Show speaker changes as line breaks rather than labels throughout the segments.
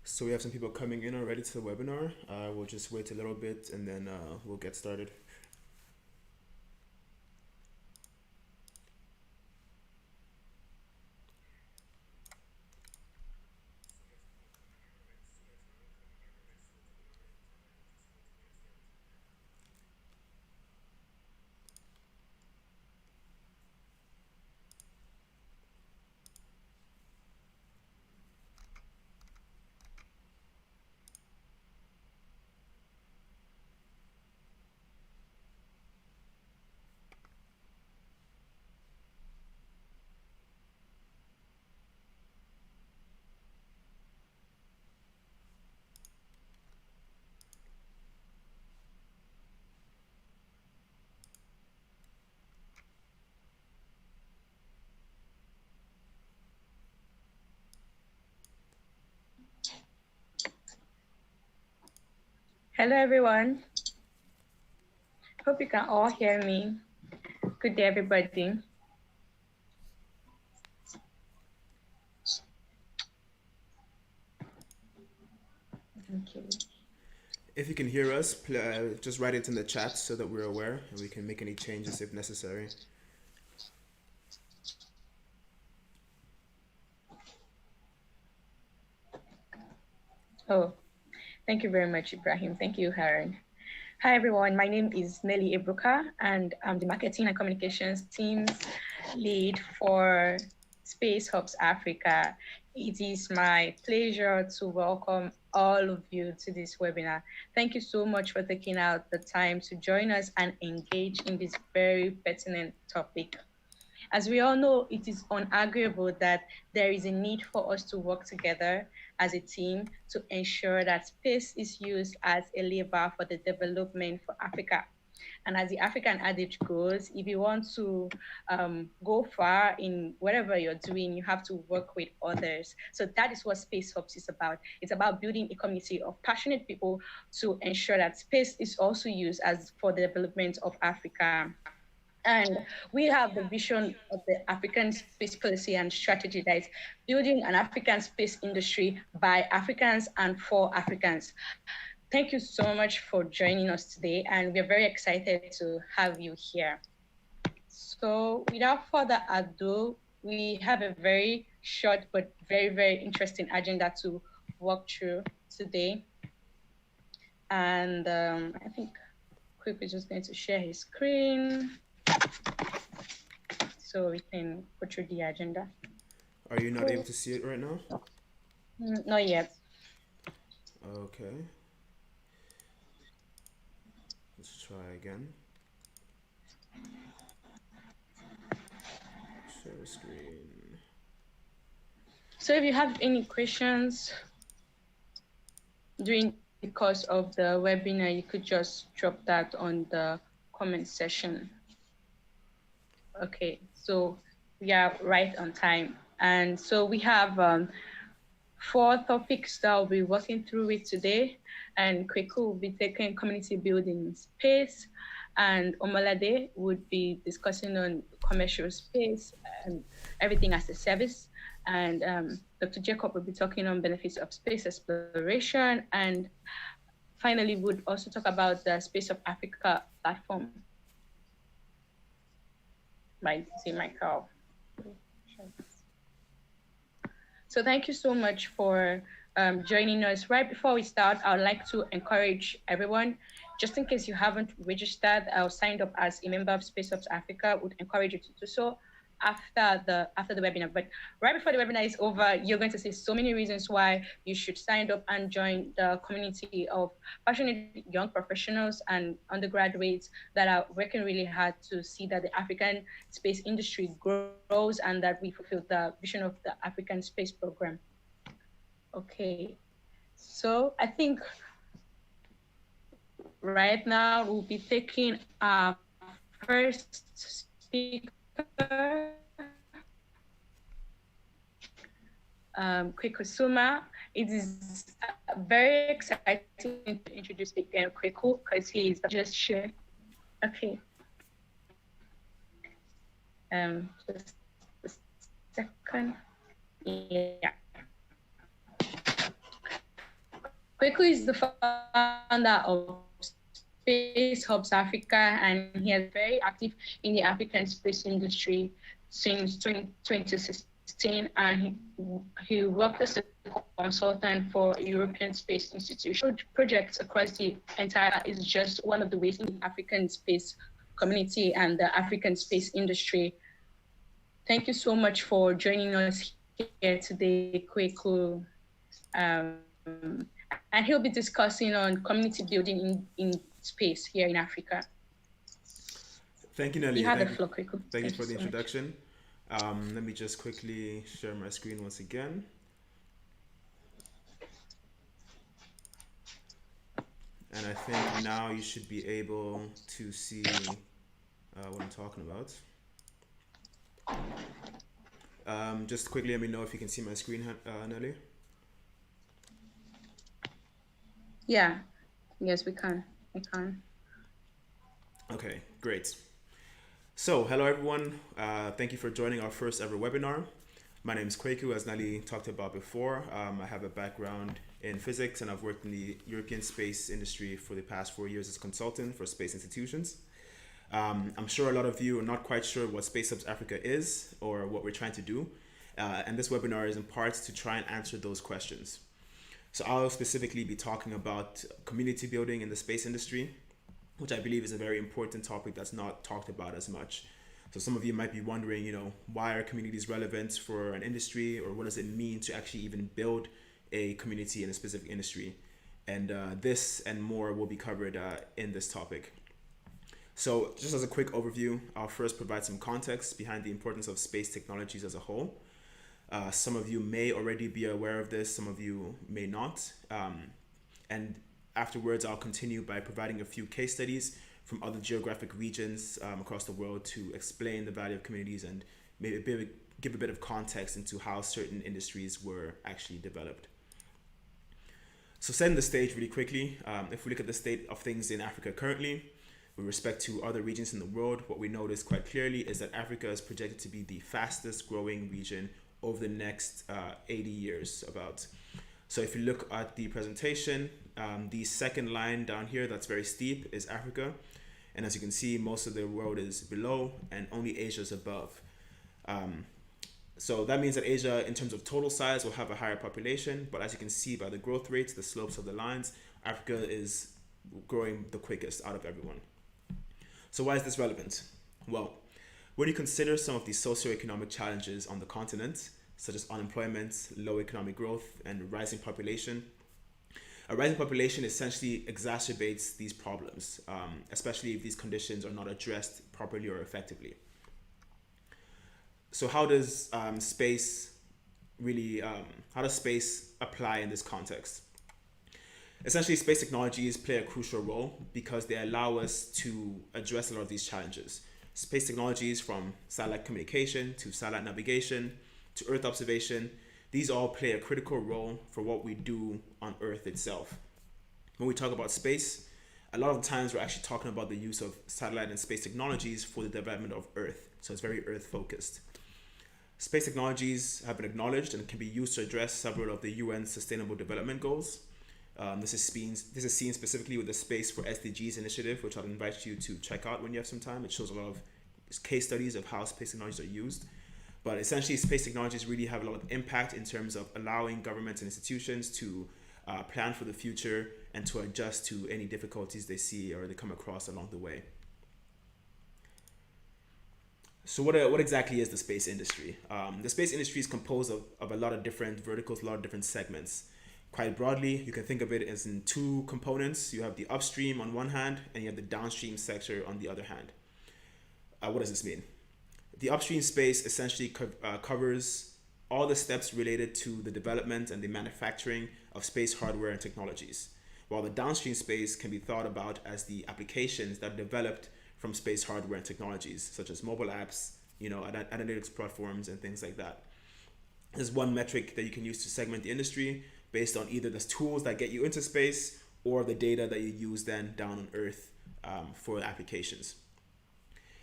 So we have some people coming in already to the webinar. We'll just wait a little bit and then we'll get started.
Hello, everyone. Hope you can all hear me. Good day, everybody. Okay.
If you can hear us, just write it in the chat so that we're aware and we can make any changes if necessary.
Oh, thank you very much, Ibrahim. Thank you, Haran. Hi, everyone. My name is Nelly Ebruka, and I'm the Marketing and Communications Team's lead for Spacehubs Africa. It is my pleasure to welcome all of you to this webinar. Thank you so much for taking out the time to join us and engage in this very pertinent topic. As we all know, it is unarguable that there is a need for us to work together as a team to ensure that space is used as a lever for the development for Africa. And as the African adage goes, if you want to go far in whatever you're doing, you have to work with others. So that is what Space Hubs is about. It's about building a community of passionate people to ensure that space is also used as for the development of Africa. And we have the vision of the African space policy and strategy that is building an African space industry by Africans and for Africans. Thank you so much for joining us today, and we're very excited to have you here. So without further ado, we have a very short but very, very interesting agenda to walk through today. And I think Quick is just going to share his screen so we can go through the agenda.
Are you not able to see it right now?
Not yet.
Okay. Let's try again. Share screen.
So if you have any questions during the course of the webinar, you could just drop that on the comment section. Okay, so we are right on time. And so we have 4 topics that we'll be working through with today. And Kweku will be taking community building space, and Omalade would be discussing on commercial space and everything as a service. And Dr. Jacob will be talking on benefits of space exploration. And finally, we'll also talk about the Space of Africa platform by Z. Michael. So thank you so much for joining us. Right before we start, I would like to encourage everyone, just in case you haven't registered or signed up as a member of Spacehubs Africa, would encourage you to do so after the webinar. But right before the webinar is over, you're going to see so many reasons why you should sign up and join the community of passionate young professionals and undergraduates that are working really hard to see that the African space industry grows and that we fulfill the vision of the African Space Program. Okay, so I think right now we'll be taking our first speaker, Kweku. It is very exciting to introduce again Kweku because he is just share. Okay. Just a second. Yeah. Kweku is the founder of Spacehubs Africa, and he is very active in the African space industry since 2016, and he worked as a consultant for European Space Institute projects across the entire is just one of the ways in the African space community and the African space industry. Thank you so much for joining us here today, Kweku. And he'll be discussing on community building in space here in Africa.
Thank you, Nelly.
You have the floor, Kweku.
Thank you for the introduction. Let me just quickly share my screen once again. And I think now you should be able to see what I'm talking about. Just quickly let me know if you can see my screen, Nelly.
Yeah, yes, we can. Okay,
great. So, hello everyone. Thank you for joining our first ever webinar. My name is Kweku, as Nali talked about before. I have a background in physics and I've worked in the European space industry for the past 4 years as a consultant for space institutions. I'm sure a lot of you are not quite sure what Spacehubs Africa is or what we're trying to do. And this webinar is in part to try and answer those questions. So I'll specifically be talking about community building in the space industry, which I believe is a very important topic that's not talked about as much. So some of you might be wondering, why are communities relevant for an industry, or what does it mean to actually even build a community in a specific industry? And this and more will be covered in this topic. So just as a quick overview, I'll first provide some context behind the importance of space technologies as a whole. Some of you may already be aware of this, some of you may not. And afterwards, I'll continue by providing a few case studies from other geographic regions across the world to explain the value of communities and maybe give a bit of context into how certain industries were actually developed. So setting the stage really quickly, if we look at the state of things in Africa currently, with respect to other regions in the world, what we notice quite clearly is that Africa is projected to be the fastest growing region over the next 80 years about. So if you look at the presentation, the second line down here that's very steep is Africa. And as you can see, most of the world is below and only Asia is above. So that means that Asia, in terms of total size, will have a higher population. But as you can see by the growth rates, the slopes of the lines, Africa is growing the quickest out of everyone. So why is this relevant? Well, when you consider some of the socioeconomic challenges on the continent, such as unemployment, low economic growth, and rising population, a rising population essentially exacerbates these problems, especially if these conditions are not addressed properly or effectively. So how does space apply in this context? Essentially, space technologies play a crucial role because they allow us to address a lot of these challenges. Space technologies, from satellite communication to satellite navigation to Earth observation, these all play a critical role for what we do on Earth itself. When we talk about space, a lot of times we're actually talking about the use of satellite and space technologies for the development of Earth. So it's very Earth focused. Space technologies have been acknowledged and can be used to address several of the UN Sustainable Development Goals. This is seen specifically with the Space for SDGs initiative, which I'll invite you to check out when you have some time. It shows a lot of case studies of how space technologies are used. But essentially, space technologies really have a lot of impact in terms of allowing governments and institutions to plan for the future and to adjust to any difficulties they see or they come across along the way. So what exactly is the space industry? The space industry is composed of a lot of different verticals, a lot of different segments. Quite broadly, you can think of it as in two components. You have the upstream on one hand, and you have the downstream sector on the other hand. What does this mean? The upstream space essentially covers all the steps related to the development and the manufacturing of space hardware and technologies, while the downstream space can be thought about as the applications that are developed from space hardware and technologies, such as mobile apps, analytics platforms, and things like that. There's one metric that you can use to segment the industry based on either the tools that get you into space or the data that you use then down on Earth for applications.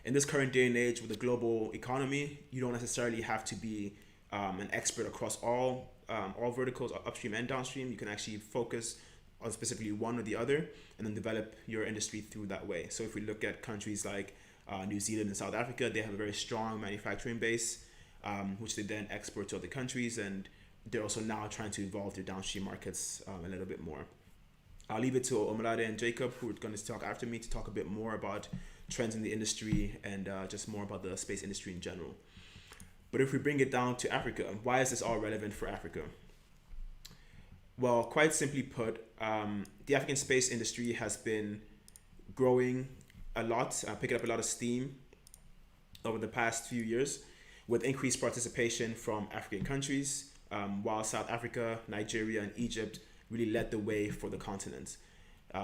In this current day and age with the global economy, you don't necessarily have to be an expert across all verticals, upstream and downstream. You can actually focus on specifically one or the other and then develop your industry through that way. So if we look at countries like New Zealand and South Africa, they have a very strong manufacturing base, which they then export to other countries, and they're also now trying to evolve their downstream markets a little bit more. I'll leave it to Omalade and Jacob, who are going to talk after me, to talk a bit more about trends in the industry and just more about the space industry in general. But if we bring it down to Africa, why is this all relevant for Africa? Well, quite simply put, the African space industry has been growing a lot, picking up a lot of steam over the past few years with increased participation from African countries, while South Africa, Nigeria, and Egypt really led the way for the continent.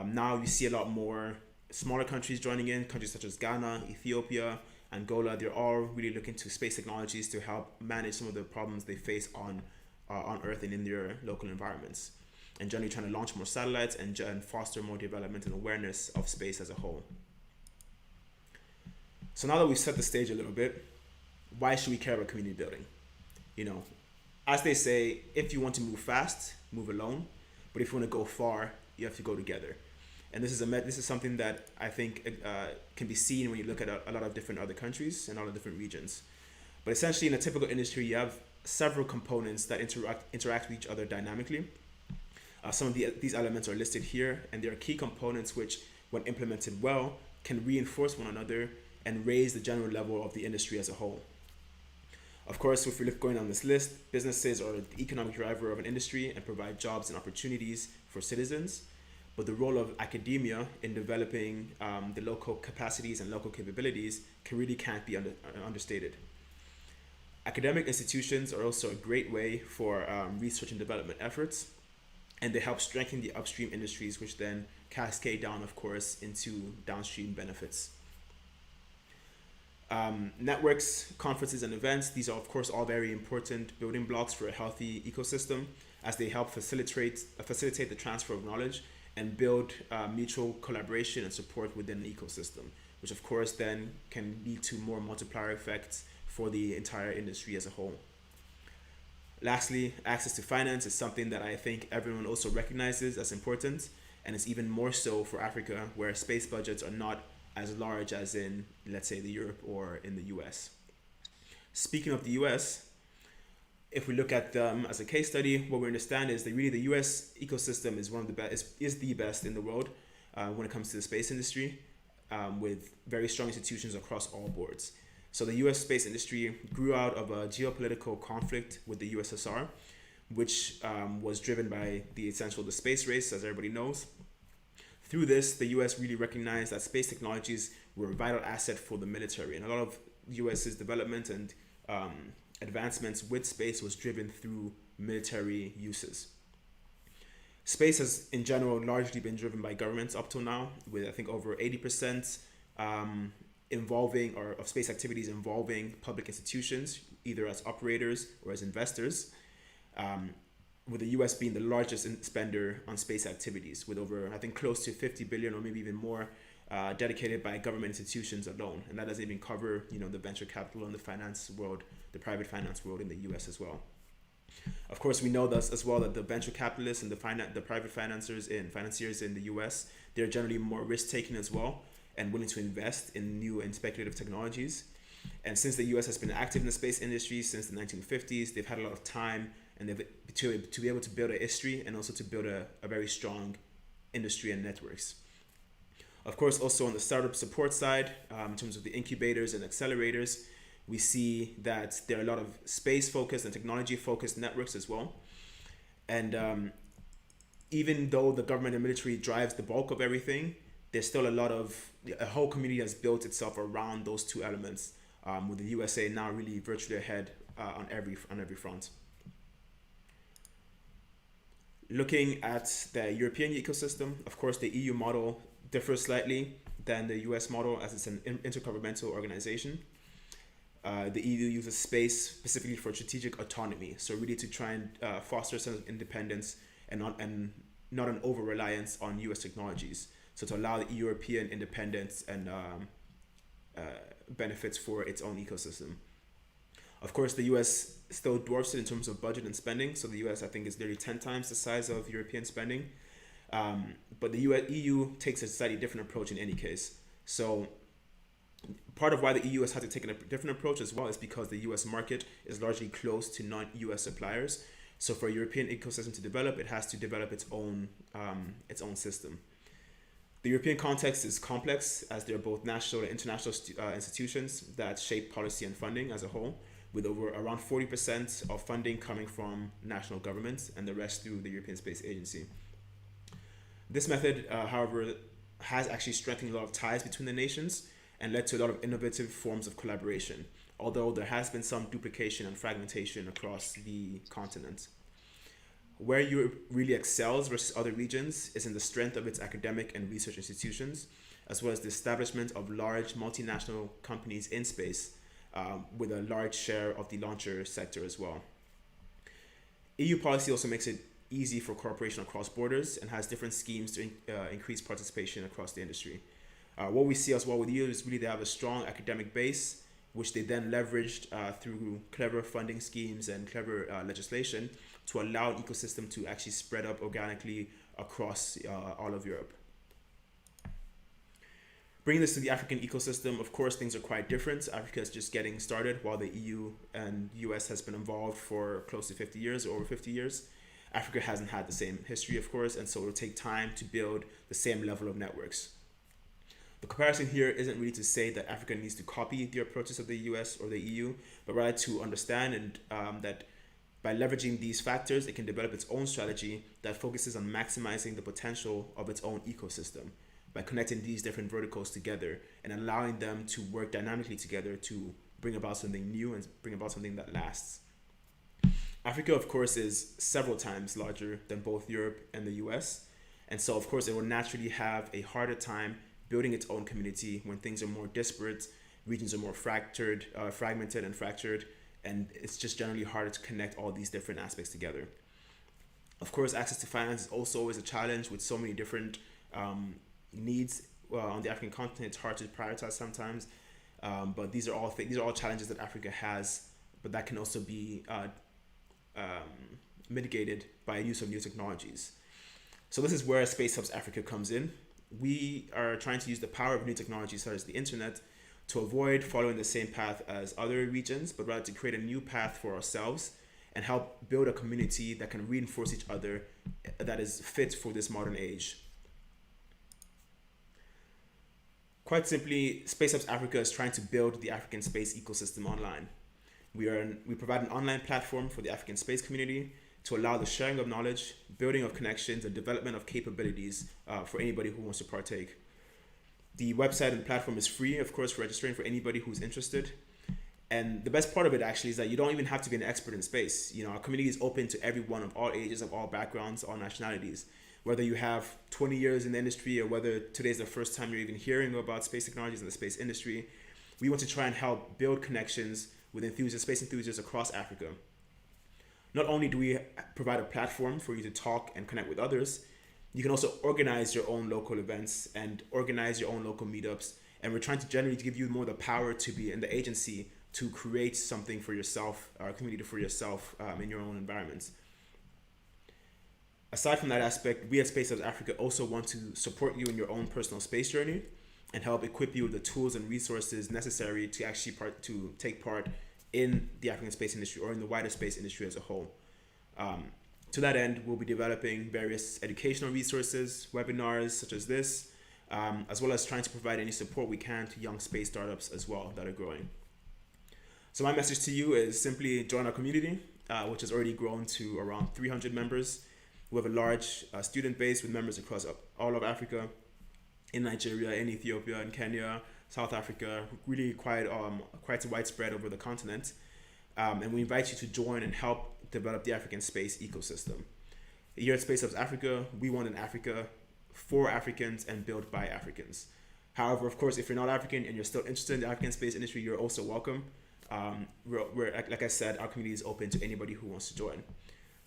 Now you see a lot more smaller countries joining in, countries such as Ghana, Ethiopia, Angola. They're all really looking to space technologies to help manage some of the problems they face on Earth and in their local environments, and generally trying to launch more satellites and foster more development and awareness of space as a whole. So now that we've set the stage a little bit, why should we care about community building? As they say, if you want to move fast, move alone. But if you want to go far, you have to go together. And this is something that I think can be seen when you look at a lot of different other countries and all the different regions. But essentially, in a typical industry, you have several components that interact with each other dynamically. Some of these elements are listed here, and there are key components which, when implemented well, can reinforce one another and raise the general level of the industry as a whole. Of course, if we look going on this list, businesses are the economic driver of an industry and provide jobs and opportunities for citizens. But the role of academia in developing the local capacities and local capabilities can't be understated. Academic institutions are also a great way for research and development efforts, and they help strengthen the upstream industries, which then cascade down, of course, into downstream benefits. Networks, conferences, and events, these are, of course, all very important building blocks for a healthy ecosystem, as they help facilitate the transfer of knowledge and build mutual collaboration and support within the ecosystem, which of course then can lead to more multiplier effects for the entire industry as a whole. Lastly, access to finance is something that I think everyone also recognizes as important, and it's even more so for Africa, where space budgets are not as large as in, let's say, the Europe or in the US. Speaking of the US, if we look at them as a case study, what we understand is that really the US ecosystem is one of the best, is the best in the world when it comes to the space industry, with very strong institutions across all boards. So the US space industry grew out of a geopolitical conflict with the USSR, which was driven by the space race, as everybody knows. Through this, the US really recognized that space technologies were a vital asset for the military, and a lot of US's development and advancements with space was driven through military uses. Space has, in general, largely been driven by governments up till now, with I think over 80% of space activities involving public institutions, either as operators or as investors, with the US being the largest spender on space activities, with over, I think, close to 50 billion or maybe even more dedicated by government institutions alone. And that doesn't even cover, the venture capital and the finance world, the private finance world in the US as well. Of course, we know thus as well that the venture capitalists and the private financiers in the US, they're generally more risk-taking as well and willing to invest in new and speculative technologies. And since the US has been active in the space industry since the 1950s, they've had a lot of time and to be able to build a history and also to build a very strong industry and networks. Of course, also on the startup support side, in terms of the incubators and accelerators, we see that there are a lot of space-focused and technology-focused networks as well. And even though the government and military drives the bulk of everything, there's still a whole community has built itself around those two elements, with the USA now really virtually ahead on every front. Looking at the European ecosystem, of course, the EU model differs slightly than the US model, as it's an intergovernmental organization. The EU uses space specifically for strategic autonomy, so really to try and foster a sense of independence and not an over-reliance on US technologies. So to allow the European independence and benefits for its own ecosystem. Of course, the US still dwarfs it in terms of budget and spending. So the US, I think, is nearly 10 times the size of European spending. But the EU takes a slightly different approach in any case. So part of why the EU has had to take a different approach as well is because the US market is largely closed to non-US suppliers. So for a European ecosystem to develop, it has to develop its own system. The European context is complex, as there are both national and international institutions that shape policy and funding as a whole, with around 40% of funding coming from national governments and the rest through the European Space Agency. This method, however, has actually strengthened a lot of ties between the nations and led to a lot of innovative forms of collaboration, although there has been some duplication and fragmentation across the continent. Where Europe really excels versus other regions is in the strength of its academic and research institutions, as well as the establishment of large multinational companies in space, with a large share of the launcher sector as well. EU policy also makes it easy for cooperation across borders and has different schemes to increase participation across the industry. What we see as well with EU is really they have a strong academic base, which they then leveraged through clever funding schemes and clever legislation to allow an ecosystem to actually spread up organically across all of Europe. Bringing this to the African ecosystem, of course, things are quite different. Africa is just getting started, while the EU and US has been involved for close to 50 years or over 50 years. Africa hasn't had the same history, of course, and so it'll take time to build the same level of networks. The comparison here isn't really to say that Africa needs to copy the approaches of the US or the EU, but rather to understand and that by leveraging these factors, it can develop its own strategy that focuses on maximizing the potential of its own ecosystem by connecting these different verticals together and allowing them to work dynamically together to bring about something new and bring about something that lasts. Africa, of course, is several times larger than both Europe and the US, and so, of course, it will naturally have a harder time building its own community when things are more disparate, regions are more fragmented and fractured, and it's just generally harder to connect all these different aspects together. Of course, access to finance is also always a challenge with so many different needs on the African continent. It's hard to prioritize sometimes, but these are all challenges that Africa has, but that can also be mitigated by use of new technologies. So this is where Spacehubs Africa comes in. We are trying to use the power of new technologies such as the internet to avoid following the same path as other regions, but rather to create a new path for ourselves and help build a community that can reinforce each other, that is fit for this modern age. Quite simply, Spacehubs Africa is trying to build the African space ecosystem online. We provide an online platform for the African space community to allow the sharing of knowledge, building of connections, and development of capabilities for anybody who wants to partake. The website and platform is free, of course, for registering for anybody who's interested. And the best part of it actually is that you don't even have to be an expert in space. You know, our community is open to everyone of all ages, of all backgrounds, all nationalities. Whether you have 20 years in the industry or whether today's the first time you're even hearing about space technologies in the space industry, we want to try and help build connections with space enthusiasts across Africa. Not only do we provide a platform for you to talk and connect with others, you can also organize your own local events and organize your own local meetups. And we're trying to generally give you more the power to be in the agency to create something for yourself, a community for yourself in your own environments. Aside from that aspect, we at Spacehubs Africa also want to support you in your own personal space journey and help equip you with the tools and resources necessary to actually take part in the African space industry or in the wider space industry as a whole. To that end, we'll be developing various educational resources, webinars such as this, as well as trying to provide any support we can to young space startups as well that are growing. So my message to you is simply join our community, which has already grown to around 300 members. We have a large student base with members across all of Africa, in Nigeria, in Ethiopia, in Kenya, South Africa, really quite widespread over the continent. And we invite you to join and help develop the African space ecosystem. Here at Spacehubs Africa, we want an Africa for Africans and built by Africans. However, of course, if you're not African and you're still interested in the African space industry, you're also welcome. Like I said, our community is open to anybody who wants to join.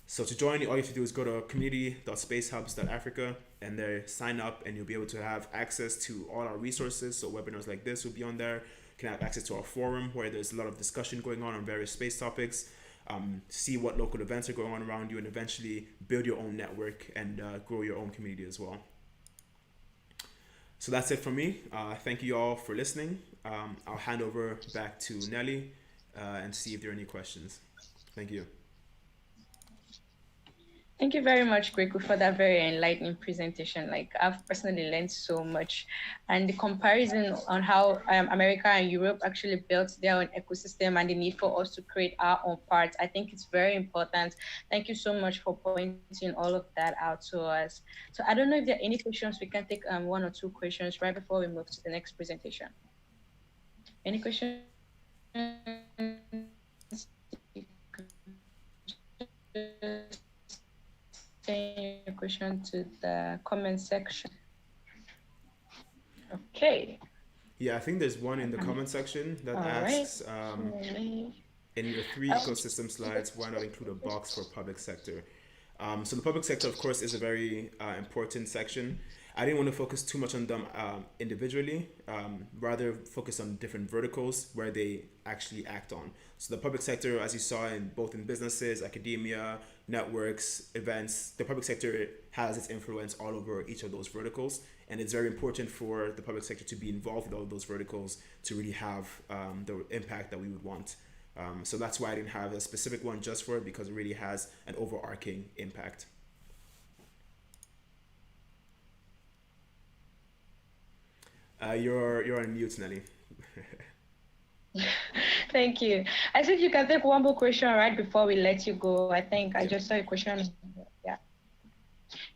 So to join, all you have to do is go to community.spacehubs.africa and there sign up, and you'll be able to have access to all our resources. So webinars like this will be on there. You can have access to our forum where there's a lot of discussion going on various space topics. See what local events are going on around you, and eventually build your own network and grow your own community as well. So that's it from me. Thank you all for listening. I'll hand over back to Nelly and see if there are any questions. Thank you.
Thank you very much, Kweku, for that very enlightening presentation. Like, I've personally learned so much, and the comparison on how America and Europe actually built their own ecosystem and the need for us to create our own part, I think it's very important. Thank you so much for pointing all of that out to us. So I don't know if there are any questions. We can take one or two questions right before we move to the next presentation. Any questions? Send your question to the comment section. Okay.
Yeah, I think there's one in the comment section that asks, in your 3 ecosystem slides, why not include a box for public sector? So the public sector, of course, is a very important section. I didn't want to focus too much on them individually, rather focus on different verticals where they actually act on. So the public sector, as you saw in both in businesses, academia, networks, events, the public sector has its influence all over each of those verticals. And it's very important for the public sector to be involved with all of those verticals to really have the impact that we would want. So that's why I didn't have a specific one just for it, because it really has an overarching impact. You're on mute, Nelly.
Thank you. I think you can take one more question right before we let you go. I think I just saw a question. Yeah.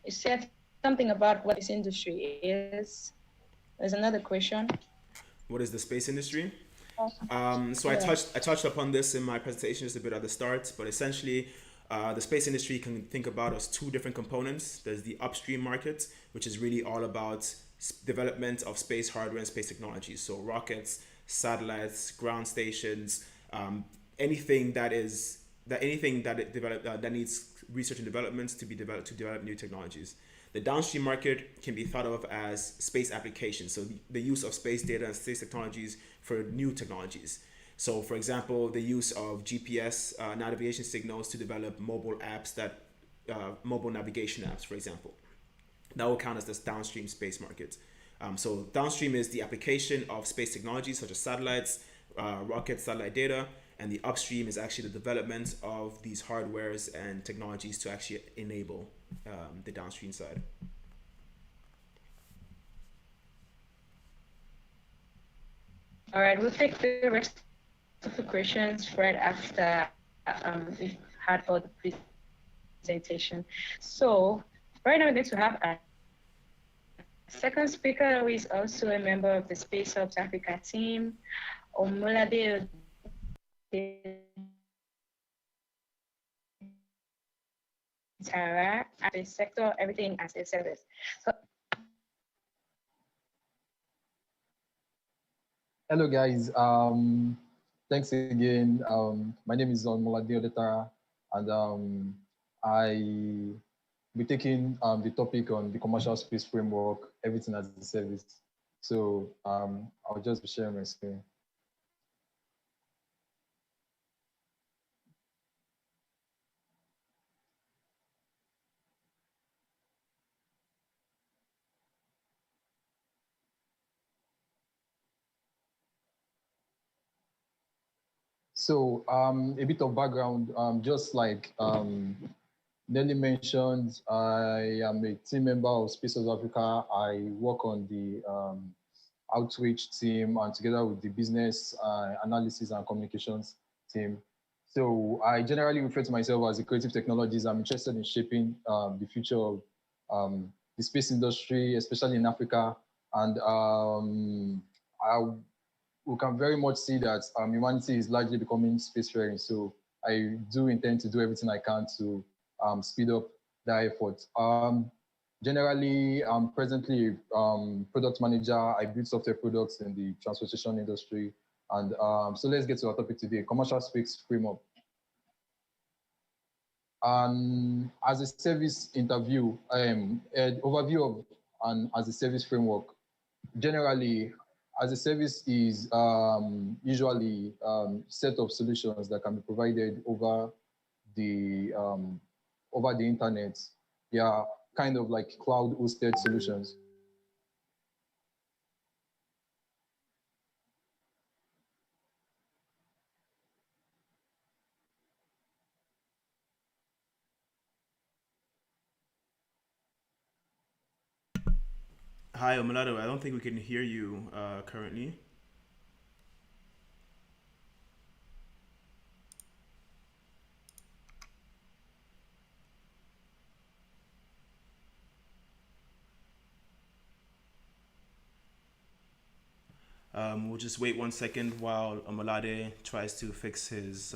You said something about what this industry is. There's another question.
What is the space industry? So I touched upon this in my presentation just a bit at the start, but essentially the space industry you can think about as 2 different components. There's the upstream market, which is really all about development of space hardware and space technologies. So rockets, satellites, ground stations, anything that needs research and development to develop new technologies. The downstream market can be thought of as space applications, so the use of space data and space technologies for new technologies. So, for example, the use of GPS navigation signals to develop mobile apps mobile navigation apps, for example. That will count as this downstream space market. So downstream is the application of space technologies such as satellites, rockets, satellite data, and the upstream is actually the development of these hardwares and technologies to actually enable the downstream side.
All right, we'll take the rest of the questions right after we've had all the presentation. So right now we're going to have a second speaker who is also a member of the Spacehubs Africa team, Omolade Tara, at the sector, everything as a service. So,
hello guys, thanks again. My name is Omolade Odetara, and I be taking the topic on the commercial space framework, everything as a service. So I'll just be sharing my screen. So a bit of background, just like Nelly mentioned, I am a team member of Spacehubs Africa. I work on the outreach team and together with the business analysis and communications team. So I generally refer to myself as a creative technologist. I'm interested in shaping the future of the space industry, especially in Africa. And we can very much see that humanity is largely becoming spacefaring. So I do intend to do everything I can to speed up that effort. Generally, I'm presently product manager. I build software products in the transportation industry. And so let's get to our topic today, commercial space framework. As a service interview, an overview of and as a service framework, generally, as a service is usually set of solutions that can be provided the um, over the internet. They are kind of like cloud-hosted solutions.
Hi, Omalado. I don't think we can hear you currently. We'll just wait 1 second while Omalade tries to fix his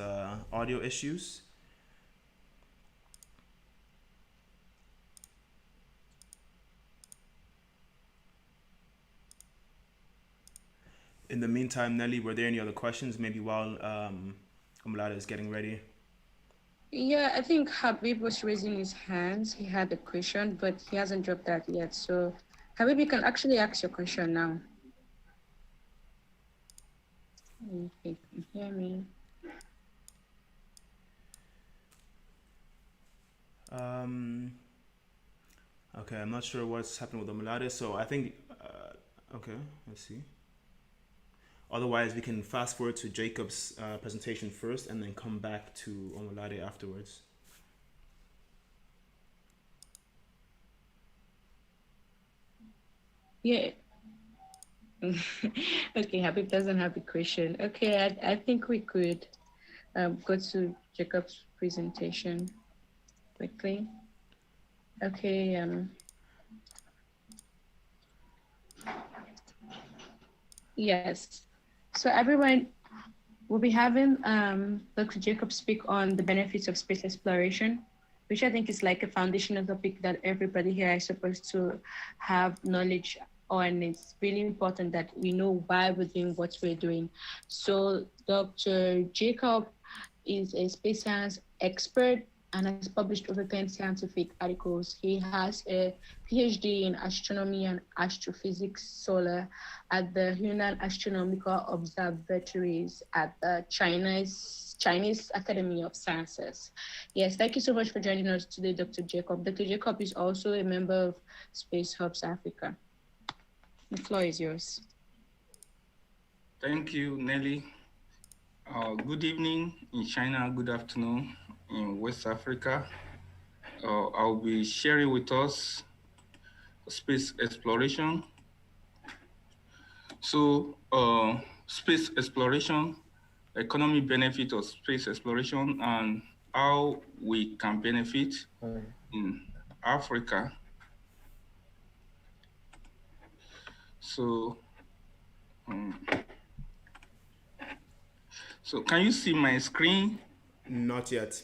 audio issues. In the meantime, Nelly, were there any other questions? Maybe while Omalade is getting ready.
Yeah, I think Habib was raising his hands. He had a question, but he hasn't dropped that yet. So, Habib, you can actually ask your question now. If you can hear me.
Um, okay, I'm not sure what's happening with Omalade, so I think, okay, let's see. Otherwise, we can fast forward to Jacob's presentation first and then come back to Omalade afterwards.
Yeah. Okay, Habib doesn't have a question. Okay, I think we could go to Jacob's presentation quickly. Okay. Yes. So everyone will be having Dr. Jacob speak on the benefits of space exploration, which I think is like a foundational topic that everybody here is supposed to have knowledge on. It's really important that we know why we're doing what we're doing. So Dr. Jacob is a space science expert and has published over 10 scientific articles. He has a PhD in astronomy and astrophysics solar at the Hunan Astronomical Observatories at the Chinese Academy of Sciences. Yes, thank you so much for joining us today, Dr. Jacob. Dr. Jacob is also a member of Spacehubs Africa. The floor is yours.
Thank you, Nelly. Good evening in China, good afternoon in West Africa. I'll be sharing with us space exploration. So, space exploration, economic benefit of space exploration, and how we can benefit in Africa. So, so can you see my screen?
Not yet.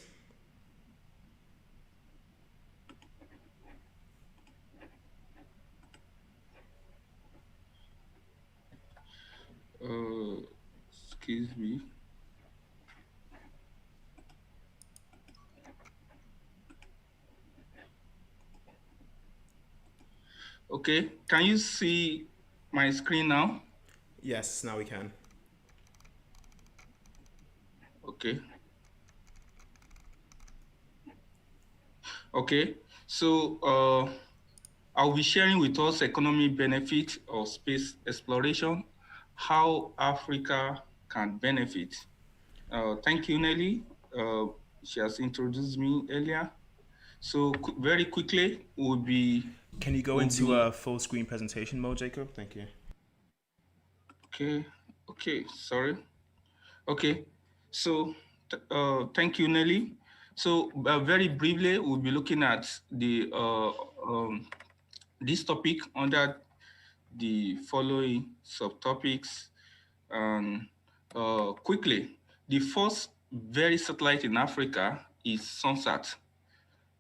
Excuse me. Okay, can you see my screen now?
Yes, now we can.
Okay. Okay, so I'll be sharing with us economic benefit of space exploration, how Africa can benefit. Thank you, Nelly. She has introduced me earlier. So very quickly, we'll be.
Can you go
we'll
into
be
a full screen presentation mode, Jacob? Thank you.
okay. Okay. Sorry. Okay. So thank you, Nelly. So very briefly, we'll be looking at the this topic under the following subtopics. And quickly, the first very satellite in Africa is Sunsat,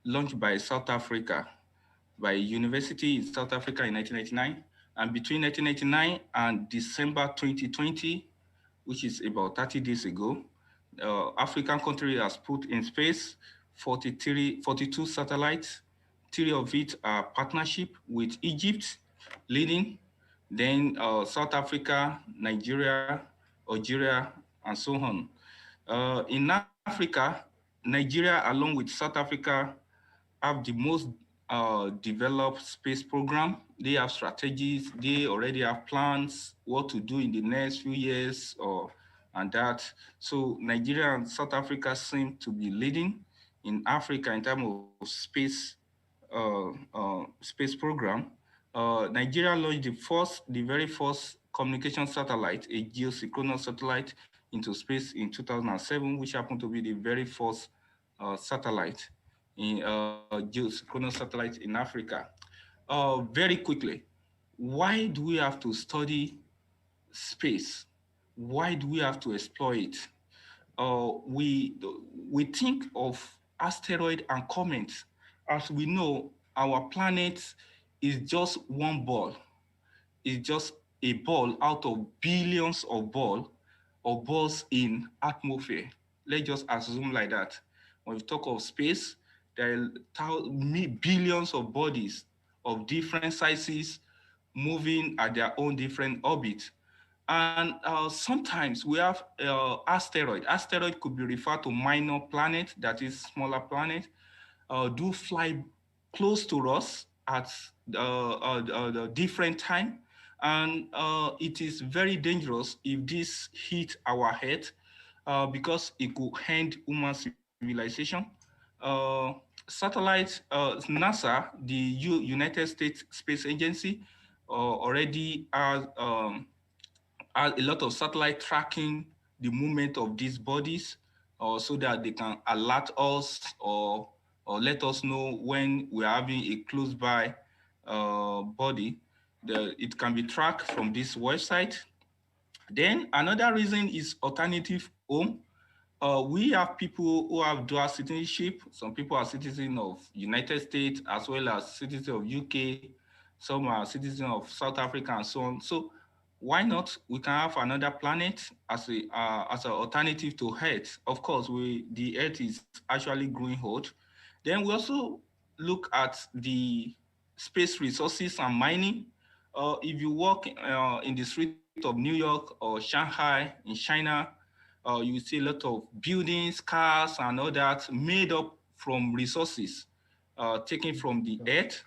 launched by South Africa, by a university in South Africa in 1999. And between 1999 and December 2020, which is about 30 days ago, African country has put in space 42 satellites. Three of it are partnership with Egypt leading, then South Africa, Nigeria, Algeria, and so on. In Africa, Nigeria, along with South Africa, have the most developed space program. They have strategies. They already have plans what to do in the next few years or and that. So Nigeria and South Africa seem to be leading in Africa in terms of space program. Nigeria launched the very first communication satellite, a geosynchronous satellite, into space in 2007, which happened to be the very first satellite in geosynchronous satellite in Africa. Very quickly, why do we have to study space? Why do we have to explore it? We think of asteroid and comets. As we know, our planet is just one ball. It's just a ball out of billions of balls in atmosphere. Let's just assume like that. When we talk of space, there are billions of bodies of different sizes moving at their own different orbit. And sometimes we have asteroid. Asteroid could be referred to minor planet, that is smaller planet, do fly close to us at the different time. And it is very dangerous if this hit our head because it could end human civilization. Satellite, NASA, the United States Space Agency, already has a lot of satellite tracking the movement of these bodies so that they can alert us or let us know when we're having a close by body. It can be tracked from this website. Then another reason is alternative home. We have people who have dual citizenship. Some people are citizens of United States as well as citizens of UK. Some are citizens of South Africa and so on. So why not? We can have another planet as an alternative to Earth. Of course, the Earth is actually growing hot. Then we also look at the space resources and mining. If you walk in the street of New York or Shanghai in China, you see a lot of buildings, cars, and all that made up from resources taken from the earth.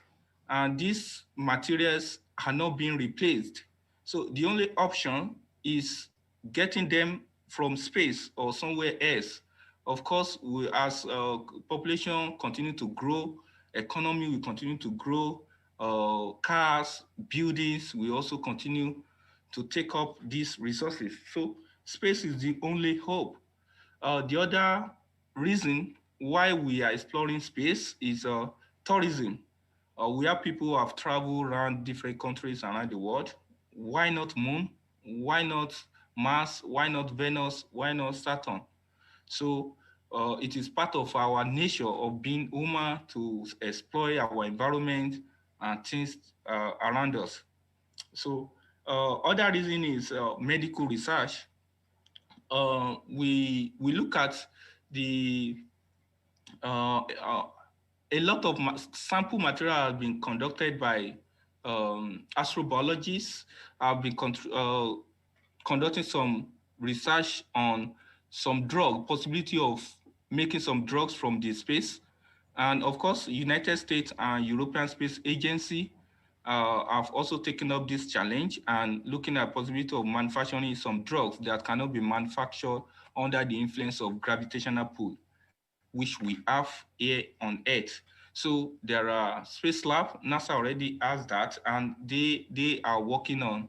And these materials are not being replaced. So the only option is getting them from space or somewhere else. Of course, as population continue to grow, economy will continue to grow, cars, buildings will also continue to take up these resources. So space is the only hope. The other reason why we are exploring space is tourism. We have people who have traveled around different countries around the world. Why not Moon? Why not Mars? Why not Venus? Why not Saturn? So it is part of our nature of being human to explore our environment and things around us. So other reason is medical research. We look at the a lot of sample material has been conducted by astrobiologists. Have been conducting some research on some drug possibility of making some drugs from the space, and of course, United States and European Space Agency have also taken up this challenge and looking at possibility of manufacturing some drugs that cannot be manufactured under the influence of gravitational pull, which we have here on Earth. So there are space lab. NASA already has that, and they are working on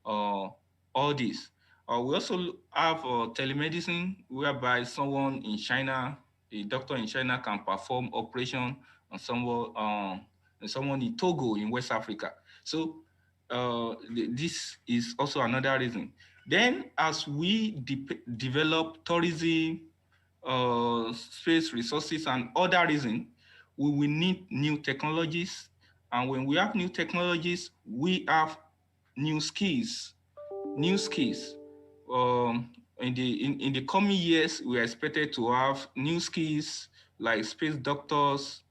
uh, all this. We also have telemedicine, whereby someone in China, a doctor in China, can perform operation on someone in Togo in West Africa. So this is also another reason. Then, as we develop tourism, space resources, and other reasons, we will need new technologies. And when we have new technologies, we have new skills. New skills. In the coming years, we are expected to have new skills like space doctors,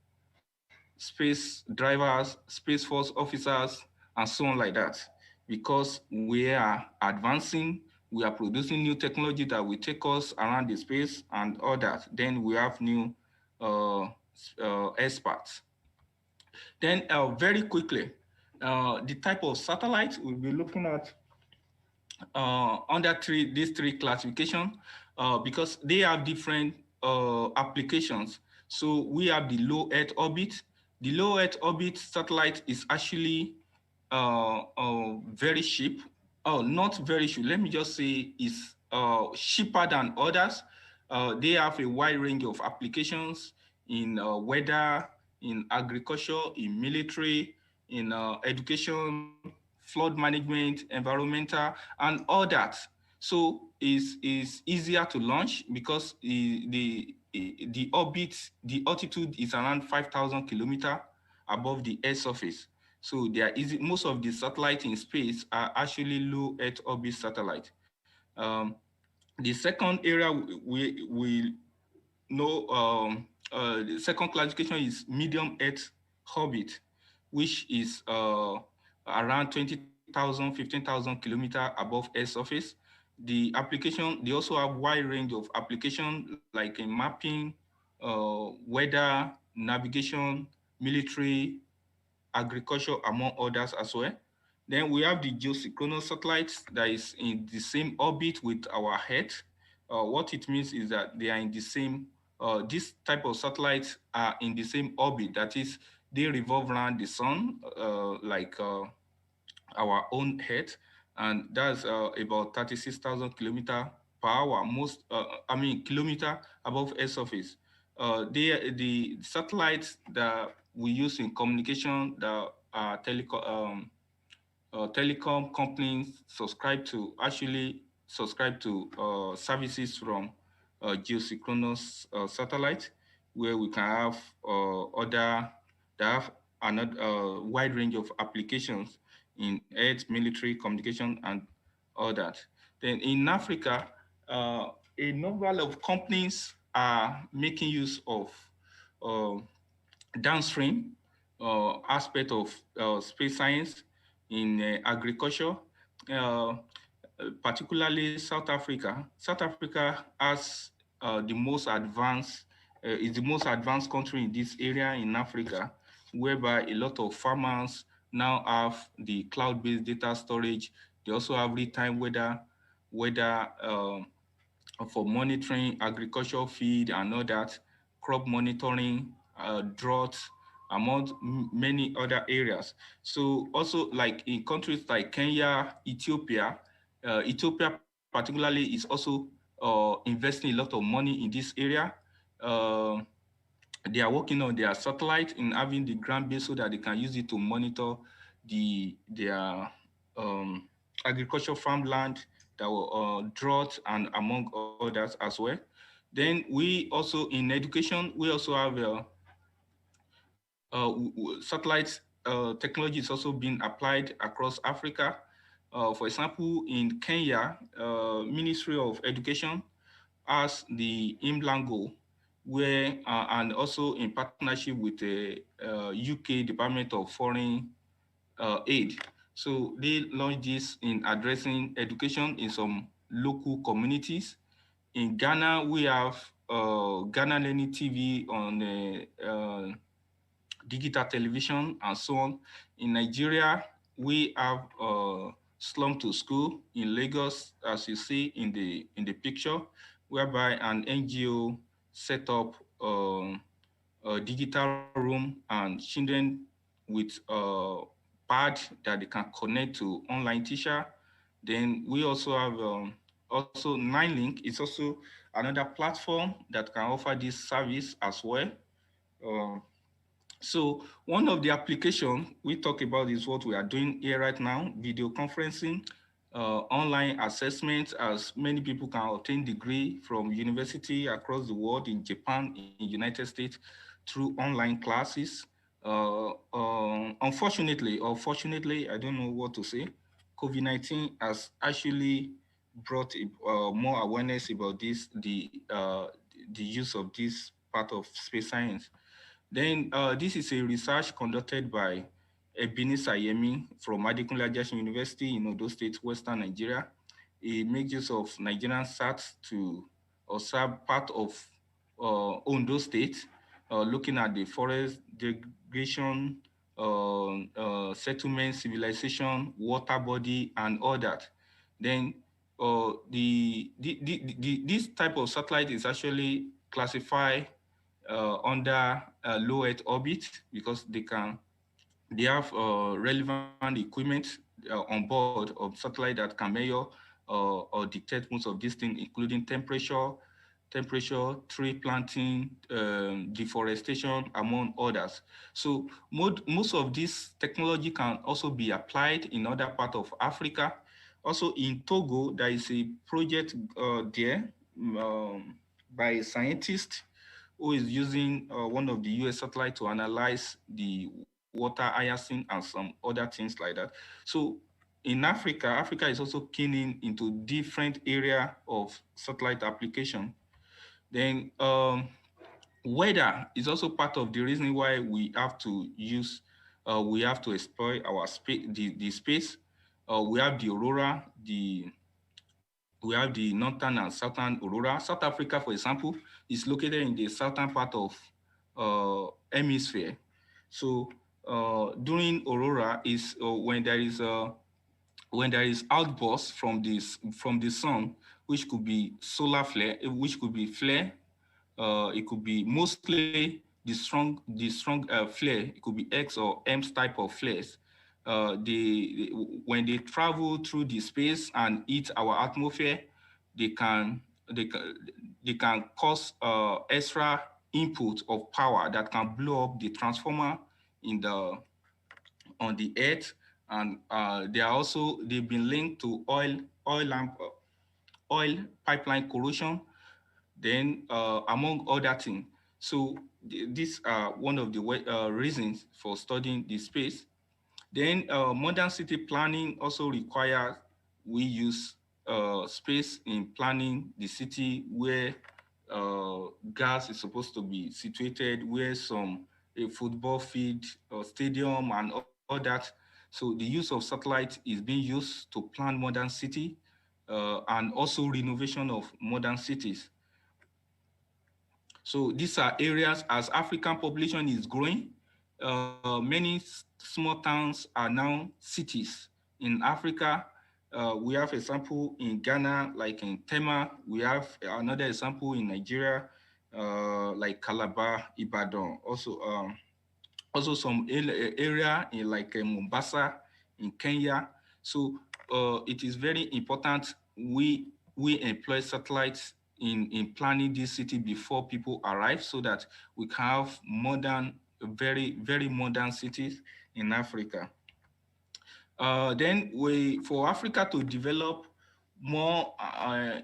space drivers, space force officers, and so on like that. Because we are advancing, we are producing new technology that will take us around the space and all that. Then we have new uh, experts. Then very quickly, the type of satellite we'll be looking at under these three classification, because they have different applications. So we have the low Earth orbit. The low Earth orbit satellite is actually very cheap. Oh, not very cheap. Let me just say is cheaper than others. They have a wide range of applications in weather, in agriculture, in military, in education, flood management, environmental, and all that. So is easier to launch because the orbit, the altitude is around 5,000 kilometers above the Earth's surface. So they are easy. Most of the satellites in space are actually low Earth orbit satellite. The second area we know, the second classification is medium Earth orbit, which is around 20,000, 15,000 kilometers above Earth's surface. The application, they also have wide range of application like in mapping, weather, navigation, military, agriculture, among others as well. Then we have the geosynchronous satellites that is in the same orbit with our Earth. What it means is that they are in the same, this type of satellites are in the same orbit. That is, they revolve around the sun, like our own Earth, and that's about 36,000 kilometer per hour, kilometer above Earth surface. The satellites that we use in communication, the telecom companies subscribe to services from geosynchronous satellite, where we can have other that have another wide range of applications in earth, military, communication, and all that. Then in Africa, a number of companies are making use of uh, downstream aspect of space science in agriculture, uh, particularly South Africa. South Africa has is the most advanced country in this area in Africa, whereby a lot of farmers now have the cloud-based data storage. They also have real-time weather for monitoring agricultural feed and all that, crop monitoring, drought, among many other areas. So also like in countries like Kenya, Ethiopia particularly is also investing a lot of money in this area. Uh, they are working on their satellite in having the ground base so that they can use it to monitor their um, agricultural farmland that were drought and among others as well. Then we also in education we also have satellite technology is also being applied across Africa. For example, in Kenya, Ministry of Education has the Imlango, where and also in partnership with the UK Department of Foreign Aid. So they launched this in addressing education in some local communities. In Ghana, we have Ghana Learning TV on digital television and so on. In Nigeria, we have Slum to School in Lagos, as you see in the picture, whereby an NGO set up digital room and children with pad that they can connect to online teacher. Then we also have also 9link. It's also another platform that can offer this service as well. Um, so one of the applications we talk about is what we are doing here right now, video conferencing, online assessment, as many people can obtain degree from university across the world in Japan, in United States, through online classes. Unfortunately, or fortunately, I don't know what to say, COVID-19 has actually brought more awareness about this, the use of this part of space science. Then this is a research conducted by Ebini Sayemi from Adekunle Ajasin University in Odo State, Western Nigeria. He makes use of Nigerian SAT to observe part of Ondo State, looking at the forest degradation, settlement, civilization, water body, and all that. Then this type of satellite is actually classified under low Earth orbit because they have relevant equipment on board of satellite that can measure or dictate most of these things, including temperature, tree planting, deforestation, among others. So most of this technology can also be applied in other parts of Africa. Also in Togo, there is a project there by a scientist who is using one of the US satellites to analyze the water hyacinth and some other things like that. So in Africa, Africa is also keen into different area of satellite application. Then weather is also part of the reason why we have to exploit our space, the space. We have the aurora, we have the northern and southern aurora. South Africa, for example, is located in the southern part of hemisphere. So during aurora is when there is outburst from the sun, which could be solar flare, which could be flare. It could be mostly the strong flare. It could be X or M type of flares. When they travel through the space and hit our atmosphere, they can they can, they can cause extra input of power that can blow up the transformer in the on the earth, and they've been linked to oil pipeline corrosion, then among other things. So these are one of the reasons for studying the space. Then modern city planning also requires we use space in planning the city where gas is supposed to be situated, where a football field or stadium and all that. So the use of satellite is being used to plan modern city and also renovation of modern cities. So these are areas as African population is growing. Many small towns are now cities. In Africa, we have example in Ghana, like in Tema. We have another example in Nigeria, like Calabar, Ibadan. Also some area in like Mombasa, in Kenya. So it is very important we employ satellites in planning this city before people arrive, so that we can have modern, very, very modern cities in Africa. Then for Africa to develop more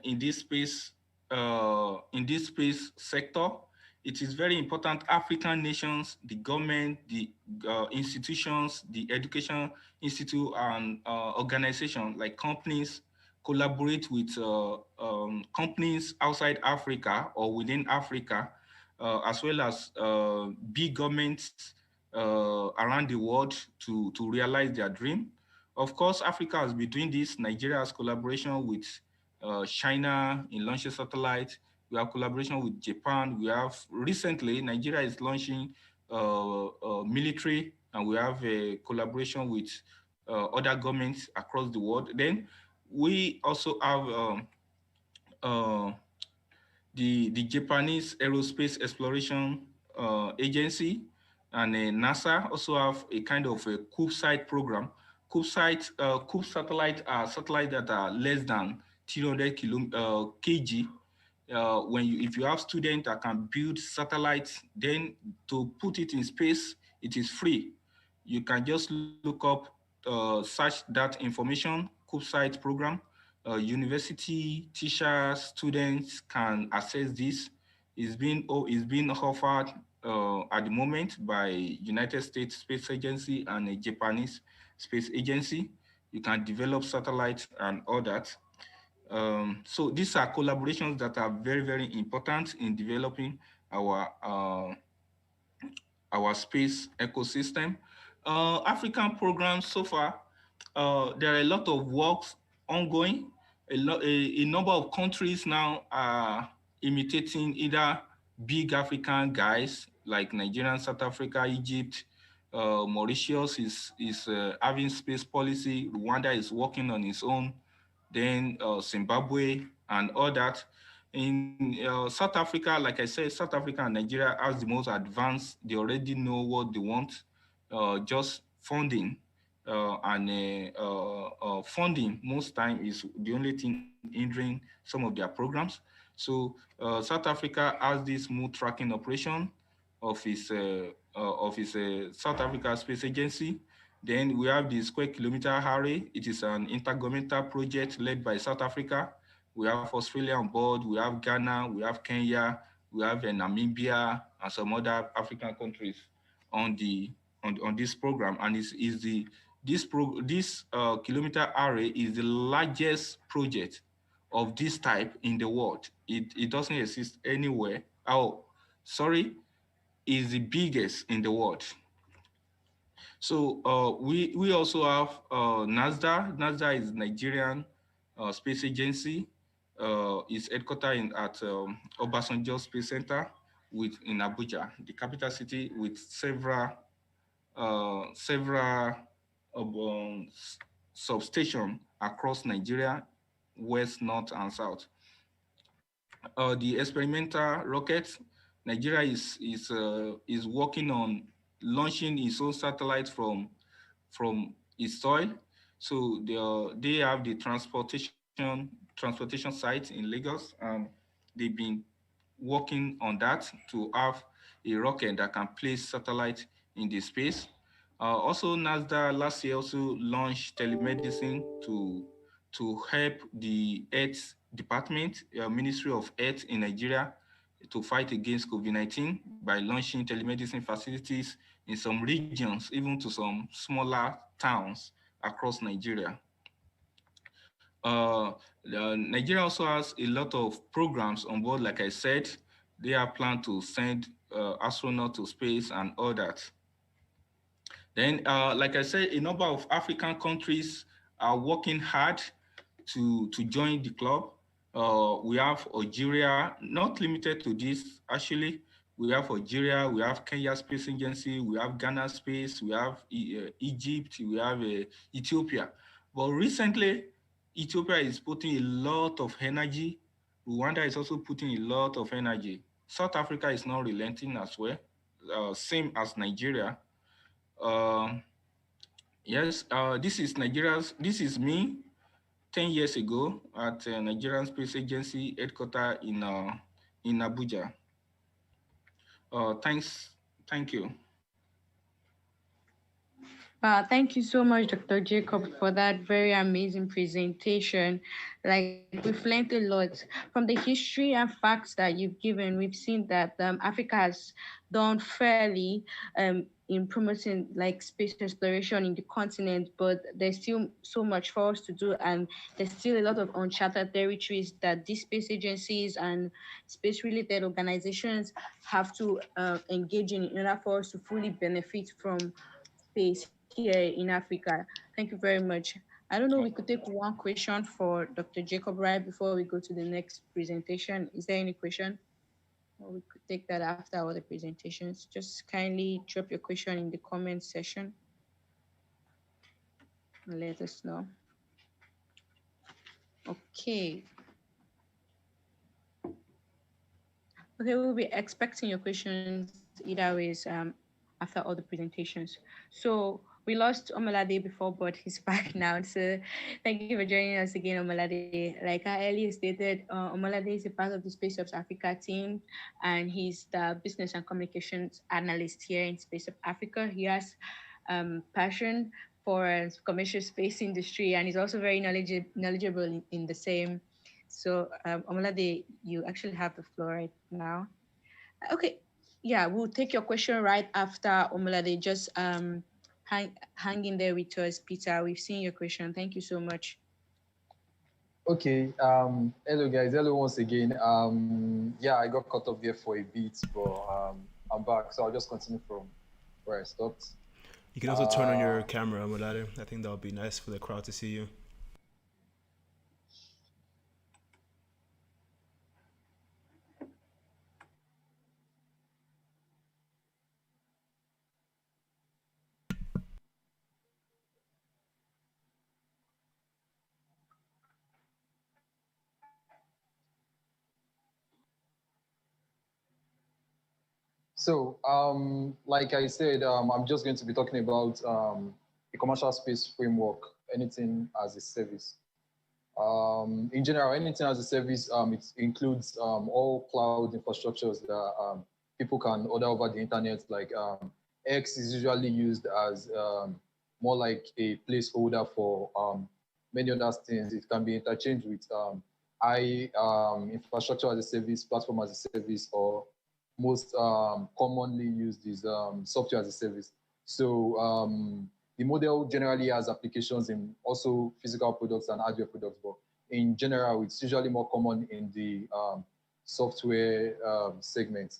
in this space sector, it is very important African nations, the government, the institutions, the education institute, and organizations like companies collaborate with companies outside Africa or within Africa, as well as big governments around the world to realize their dream. Of course, Africa has been doing this. Nigeria has collaboration with China in launching satellites. We have collaboration with Japan. We have recently, Nigeria is launching military, and we have a collaboration with other governments across the world. Then we also have uh, the Japanese aerospace exploration agency, and NASA also have a kind of a CubeSat program. CubeSat satellite are satellites that are less than 300 kg. When you, if you have students that can build satellites, then to put it in space, it is free. You can just look up, search that information, CubeSat program. University teachers, students can access this. It's being offered at the moment by United States Space Agency and a Japanese Space Agency. You can develop satellites and all that. So these are collaborations that are very, very important in developing our uh, our space ecosystem. African programs so far, there are a lot of works ongoing. A number of countries now are imitating either big African guys like Nigeria, South Africa, Egypt. Mauritius is having space policy. Rwanda is working on its own. Then Zimbabwe and all that. In South Africa, like I said, South Africa and Nigeria has the most advanced. They already know what they want, just funding. Funding most time is the only thing hindering some of their programs. So South Africa has this smooth tracking operation of its South Africa Space Agency. Then we have the Square Kilometer Array. It is an intergovernmental project led by South Africa. We have Australia on board. We have Ghana. We have Kenya. We have Namibia and some other African countries on the on this program. And is the this kilometer array is the largest project of this type in the world. It doesn't exist anywhere. Oh, sorry, is the biggest in the world. So we also have NASDA. NASDA is Nigerian Space Agency. It's headquartered at Obasanjo Space Center in Abuja, the capital city, with several substations across Nigeria, west, north, and south. The experimental rocket, Nigeria is working on launching its own satellite from its soil. So they have the transportation site in Lagos, and they've been working on that to have a rocket that can place satellite in the space. Also, NASDA last year also launched telemedicine to help the Health Department, Ministry of Health in Nigeria, to fight against COVID-19 by launching telemedicine facilities in some regions, even to some smaller towns across Nigeria. Uh, Nigeria also has a lot of programs on board. Like I said, they are planned to send astronauts to space and all that. Then, like I said, a number of African countries are working hard to join the club. We have Algeria, not limited to this, actually. We have Algeria, we have Kenya Space Agency, we have Ghana Space, we have Egypt, we have Ethiopia. But recently, Ethiopia is putting a lot of energy. Rwanda is also putting a lot of energy. South Africa is not relenting as well, same as Nigeria. Um, yes, this is me 10 years ago at Nigerian Space Agency headquarters in Abuja. Thank you.
Thank you so much, Dr. Jacob, for that very amazing presentation. Like, we've learned a lot from the history and facts that you've given. We've seen that Africa has done fairly in promoting like space exploration in the continent, but there's still so much for us to do, and there's still a lot of uncharted territories that these space agencies and space-related organizations have to engage in order for us to fully benefit from space here in Africa. Thank you very much. I don't know, we could take one question for Dr. Jacob right before we go to the next presentation. Is there any question? Or we could take that after all the presentations. Just kindly drop your question in the comment section and let us know. Okay. Okay, we'll be expecting your questions either ways after all the presentations. So we lost Omalade before, but he's back now. So thank you for joining us again, Omalade. Like I earlier stated, Omalade is a part of the Spacehubs Africa team, and he's the business and communications analyst here in Spacehubs Africa. He has passion for commercial space industry, and he's also very knowledgeable in the same. So Omalade, you actually have the floor right now. Okay, yeah, we'll take your question right after Omalade. Just hang in there with us, Peter. We've seen your question. Thank you so much.
Okay. Hello guys. Hello once again. Yeah, I got cut off there for a bit, but I'm back. So I'll just continue from where I stopped.
You can also turn on your camera, Mulade. I think that would be nice for the crowd to see you.
So, like I said, I'm just going to be talking about the commercial space framework, anything as a service. In general, anything as a service, it includes all cloud infrastructures that people can order over the internet. Like X is usually used as more like a placeholder for many other things. It can be interchanged with infrastructure as a service, platform as a service, or most commonly used is software as a service. So the model generally has applications in also physical products and hardware products, but in general, it's usually more common in the software segment.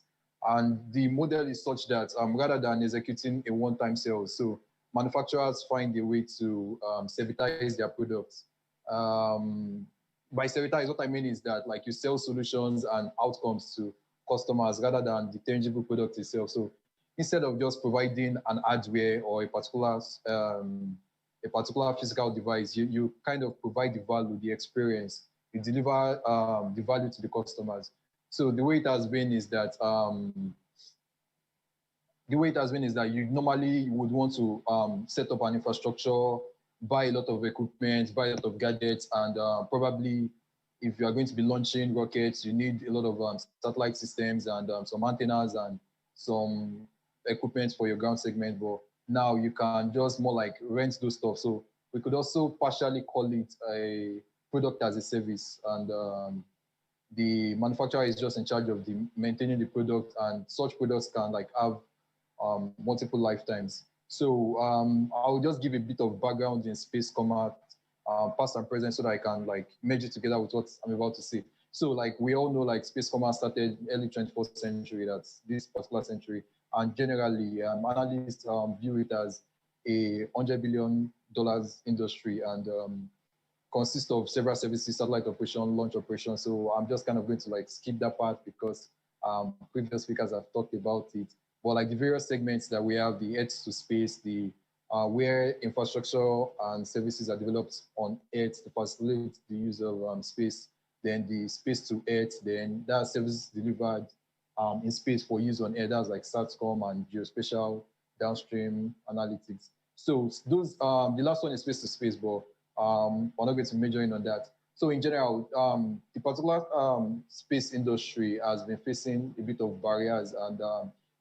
And the model is such that rather than executing a one-time sale, so manufacturers find a way to servitize their products. By servitize, what I mean is that like you sell solutions and outcomes to customers rather than the tangible product itself. So instead of just providing an hardware or a particular physical device, you kind of provide the value, the experience, you deliver the value to the customers. So the way it has been is that you normally would want to set up an infrastructure, buy a lot of equipment, buy a lot of gadgets, and probably if you are going to be launching rockets, you need a lot of satellite systems and some antennas and some equipment for your ground segment. But now you can just more like rent those stuff. So we could also partially call it a product as a service, and the manufacturer is just in charge of the maintaining the product, and such products can like have multiple lifetimes. So I'll just give a bit of background in space commerce, past and present, so that I can like merge it together with what I'm about to say. So like we all know, like space commerce started early 21st century, that's this particular century, and generally analysts view it as a $100 billion industry, and consists of several services, satellite operation, launch operation. So I'm just kind of going to like skip that part because previous speakers have talked about it. But like the various segments that we have, the Earth to space, the where infrastructure and services are developed on Earth to facilitate the use of space, then the space to Earth, then that service delivered in space for use on Earth, that's like SATCOM and geospatial downstream analytics. So those, the last one is space to space, but we're not going to major in on that. So in general, the particular space industry has been facing a bit of barriers, and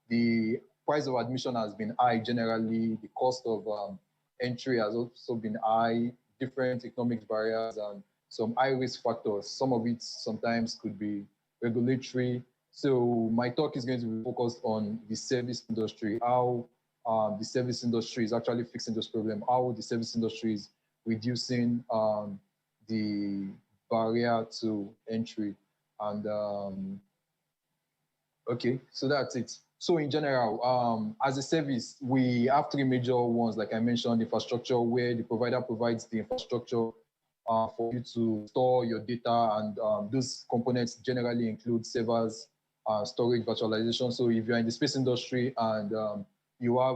the price of admission has been high generally. The cost of entry has also been high, different economic barriers and some high risk factors. Some of it sometimes could be regulatory. So my talk is going to be focused on the service industry, how the service industry is actually fixing this problem, how the service industry is reducing the barrier to entry. And okay, so that's it. So in general, as a service, we have three major ones, like I mentioned: infrastructure, where the provider provides the infrastructure for you to store your data, and those components generally include servers, storage, virtualization. So if you're in the space industry and you have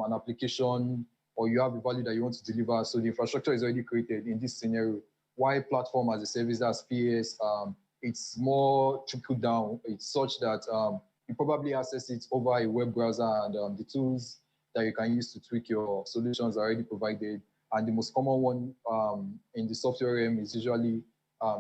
an application or you have a value that you want to deliver, so the infrastructure is already created in this scenario. Why platform as a service, as PS, it's more trickle down. It's such that you probably access it over a web browser, and the tools that you can use to tweak your solutions are already provided. And the most common one in the software realm is usually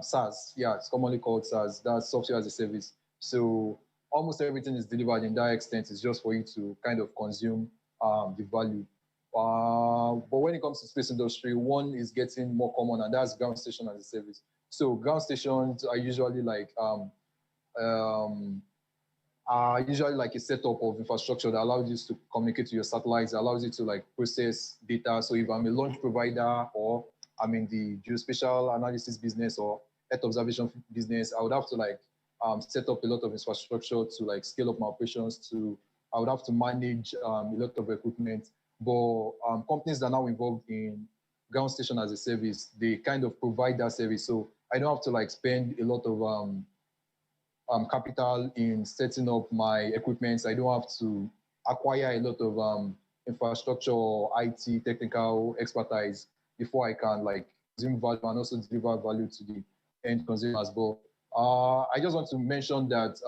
SaaS. Yeah, it's commonly called SaaS. That's software as a service. So almost everything is delivered in that extent. It's just for you to kind of consume the value. But when it comes to space industry, one is getting more common, and that's ground station as a service. So ground stations are usually um, usually like a setup of infrastructure that allows you to communicate to your satellites, allows you to like process data. So if I'm a launch provider, or I'm in the geospatial analysis business or Earth observation business, I would have to like set up a lot of infrastructure to like scale up my operations. I would have to manage a lot of equipment. But companies that are now involved in ground station as a service, they kind of provide that service. So I don't have to like spend a lot of capital in setting up my equipment. I don't have to acquire a lot of infrastructure or IT technical expertise before I can like consume value and also deliver value to the end consumers. But I just want to mention that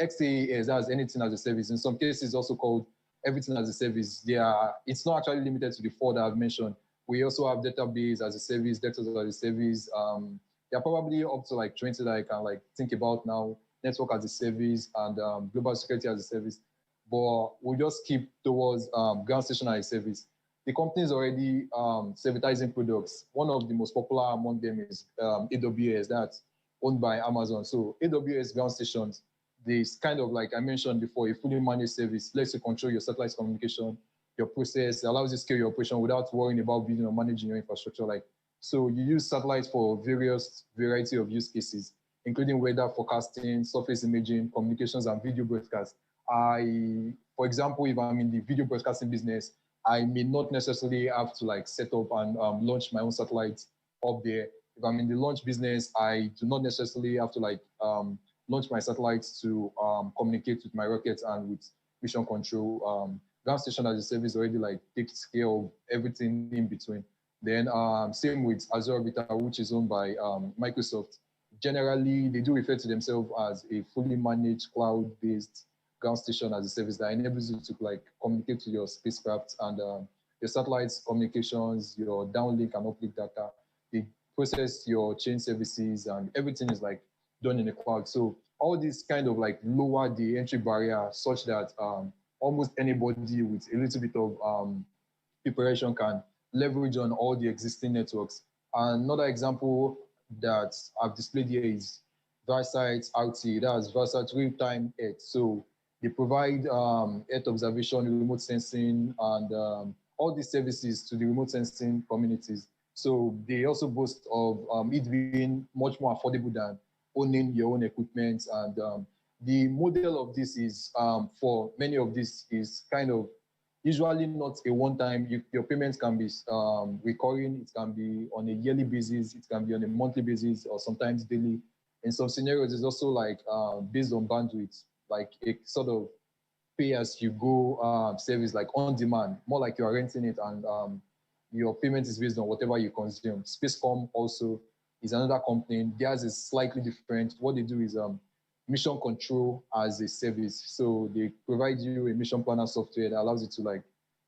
XaaS, that's anything as a service. In some cases, also called everything as a service. It's not actually limited to the four that I've mentioned. We also have database as a service, data as a service. There are probably up to like 20 that I can like think about now. Network as a service, and global security as a service. But we'll just keep towards ground station as a service. The company is already servitizing products. One of the most popular among them is AWS, that's owned by Amazon. So AWS ground stations, this kind of like I mentioned before, a fully managed service, lets you control your satellite communication, your process, allows you to scale your operation without worrying about building or managing your infrastructure. So you use satellites for various variety of use cases, including weather forecasting, surface imaging, communications, and video broadcasts. For example, if I'm in the video broadcasting business, I may not necessarily have to like set up and launch my own satellites up there. If I'm in the launch business, I do not necessarily have to like launch my satellites to communicate with my rockets and with mission control. Ground station as a service already like takes care of everything in between. Then same with Azure Orbiter, which is owned by Microsoft. Generally, they do refer to themselves as a fully managed cloud-based ground station as a service that enables you to like communicate to your spacecraft and your satellites communications, your downlink and uplink data. They process your chain services, and everything is like done in the cloud. So all these kind of like lower the entry barrier such that almost anybody with a little bit of preparation can leverage on all the existing networks. Another example that I've displayed here is Varsite RT, that's Varsite Real-Time Earth. So they provide Earth observation, remote sensing, and all these services to the remote sensing communities. So they also boast of it being much more affordable than owning your own equipment. And the model of this is, for many of this, is kind of usually not a one-time. Your payments can be recurring. It can be on a yearly basis. It can be on a monthly basis, or sometimes daily. In some scenarios, it's also like based on bandwidth, like a sort of pay-as-you-go service, like on demand, more like you are renting it, and your payment is based on whatever you consume. Spacecom also is another company. Theirs is slightly different. What they do is mission control as a service. So they provide you a mission planner software that allows you to like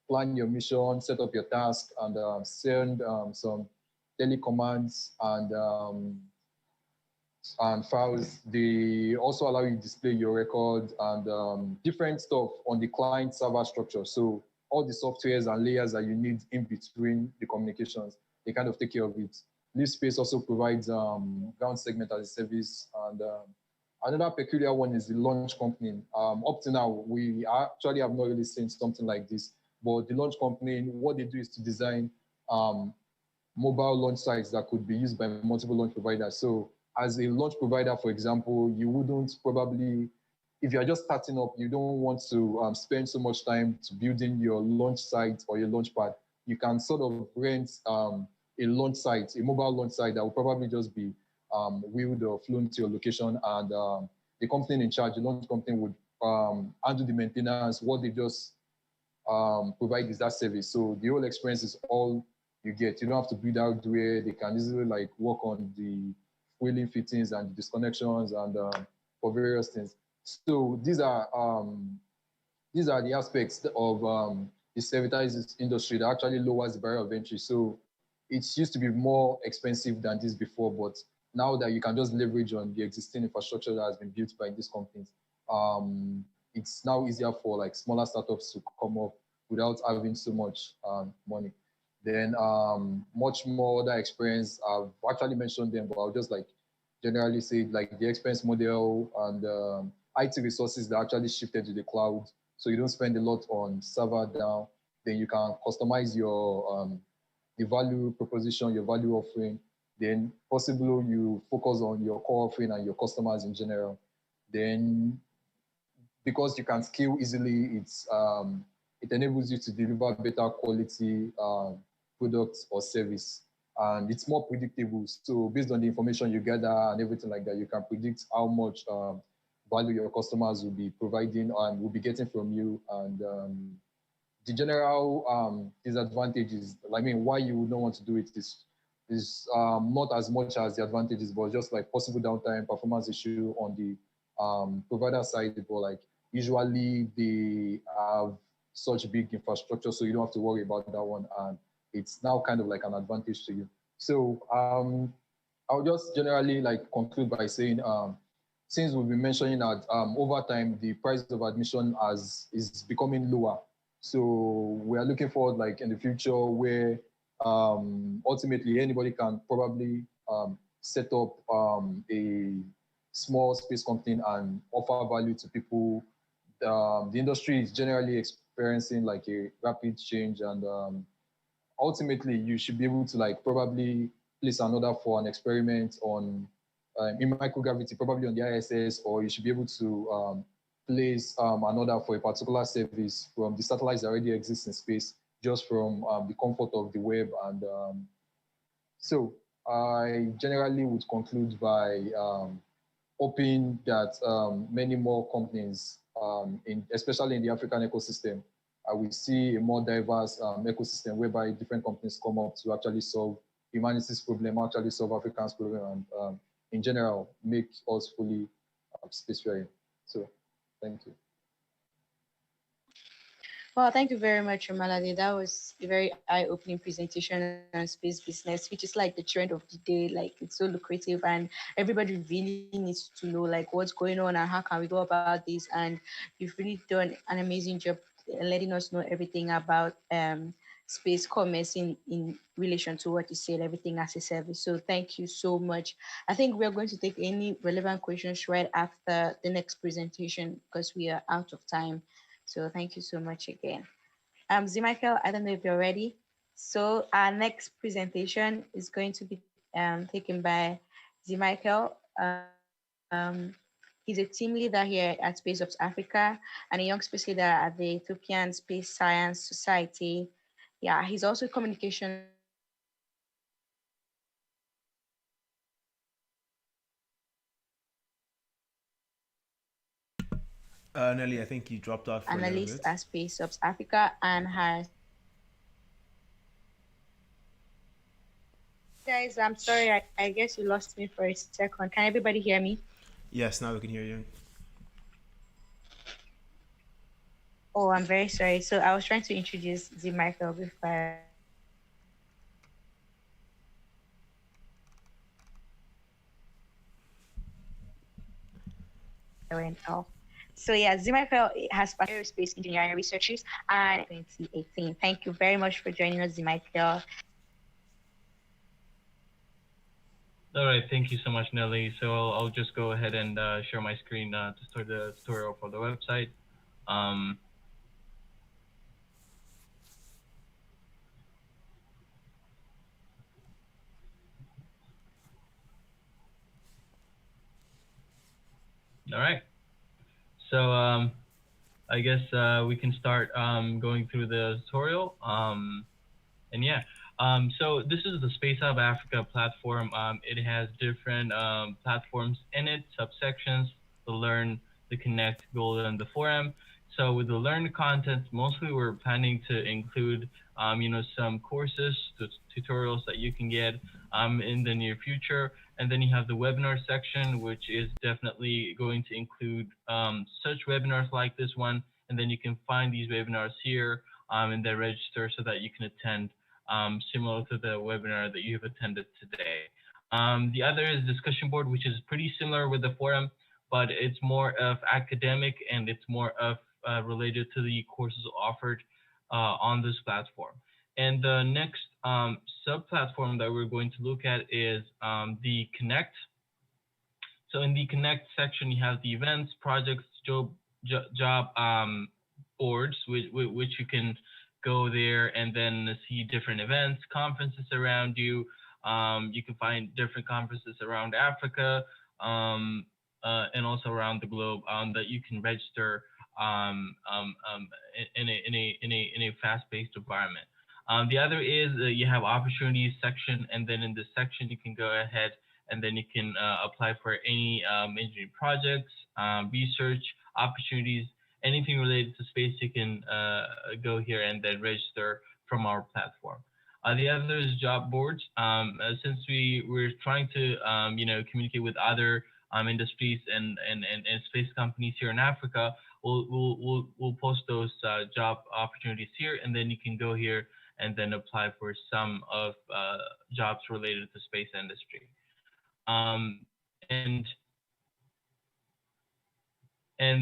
plan your mission, set up your task, and send some daily commands and files. They also allow you to display your record and different stuff on the client server structure. So all the softwares and layers that you need in between the communications, they kind of take care of it. LiveSpace also provides ground segment as a service. And another peculiar one is the launch company. Up to now, we actually have not really seen something like this. But the launch company, what they do is to design mobile launch sites that could be used by multiple launch providers. So as a launch provider, for example, you wouldn't probably, if you're just starting up, you don't want to spend so much time to building your launch site or your launch pad. You can sort of rent a launch site, a mobile launch site that will probably just be wheeled or flown to your location, and the company in charge, the launch company, would handle the maintenance. What they just provide is that service. So the whole experience is all you get. You don't have to build hardware. They can easily work on the wheeling fittings and the disconnections and for various things. So these are the aspects of the services industry that actually lowers the barrier of entry. So it used to be more expensive than this before, but now that you can just leverage on the existing infrastructure that has been built by these companies, it's now easier for like smaller startups to come up without having so much money. Then much more other experience. I've actually mentioned them, but I'll just like generally say like the expense model and IT resources that actually shifted to the cloud, so you don't spend a lot on server down. Then you can customize your the value proposition, your value offering. Then possibly you focus on your core offering and your customers in general. Then because you can scale easily, it enables you to deliver better quality products or service. And it's more predictable. So based on the information you gather and everything like that, you can predict how much value your customers will be providing and will be getting from you. And the general disadvantages, I mean, why you would not want to do it is not as much as the advantages, but just like possible downtime, performance issue on the provider side. But like usually they have such big infrastructure, so you don't have to worry about that one, and it's now kind of like an advantage to you. So I'll just generally like conclude by saying, since we've been mentioning that over time the price of admission is becoming lower, so we are looking forward like in the future where ultimately anybody can probably set up a small space company and offer value to people. The industry is generally experiencing like a rapid change, and ultimately you should be able to like probably place an order for an experiment on in microgravity, probably on the ISS, or you should be able to place an order for a particular service from the satellites that already exist in space, just from the comfort of the web. And so I generally would conclude by hoping that many more companies, especially in the African ecosystem, we see a more diverse ecosystem whereby different companies come up to actually solve humanity's problem, actually solve Africans' problem, and in general, make us fully spacefaring. So, thank you.
Well, thank you very much, Malade. That was a very eye-opening presentation on space business, which is like the trend of the day. Like it's so lucrative, and everybody really needs to know like what's going on and how can we go about this. And you've really done an amazing job letting us know everything about space commerce in relation to what you said, everything as a service. So thank you so much. I think we are going to take any relevant questions right after the next presentation because we are out of time. So thank you so much again. Z Michael, I don't know if you're ready. So our next presentation is going to be taken by Z Michael. He's a team leader here at Spacehubs Africa and a young space leader at the Ethiopian Space Science Society. Yeah, he's also communication.
Nelly, I think you dropped off for
Analyst
a
at Spacehubs Africa and has. Guys, I'm sorry, I guess you lost me for a second. Can everybody hear me?
Yes, now we can hear you.
Oh, I'm very sorry. So I was trying to introduce Z Michael before I went off. So yeah, Z Michael has aerospace engineering researchers and 2018. Thank you very much for joining us, Z Michael.
All right, thank you so much, Nelly. So I'll just go ahead and share my screen to start the tutorial for the website. All right. So I guess we can start going through the tutorial. And yeah, so this is the Spacehub Africa platform. It has different platforms in it, subsections: the Learn, the Connect, Gold, and the Forum. So with the Learn content, mostly we're planning to include, some courses, tutorials that you can get in the near future. And then you have the webinar section, which is definitely going to include such webinars like this one. And then you can find these webinars here and then register so that you can attend similar to the webinar that you have attended today. The other is discussion board, which is pretty similar with the forum, but it's more of academic and it's more of related to the courses offered on this platform. And the next sub-platform that we're going to look at is the Connect. So in the Connect section, you have the events, projects, job boards, which you can go there and then see different events, conferences around you. You can find different conferences around Africa and also around the globe that you can register in a fast-paced environment. The other is you have opportunities section, and then in this section you can go ahead and then you can apply for any engineering projects, research opportunities, anything related to space. You can go here and then register from our platform. The other is job boards. Since we're trying to communicate with other industries and space companies here in Africa, we'll post those job opportunities here, and then you can go here and then apply for some of jobs related to space industry. And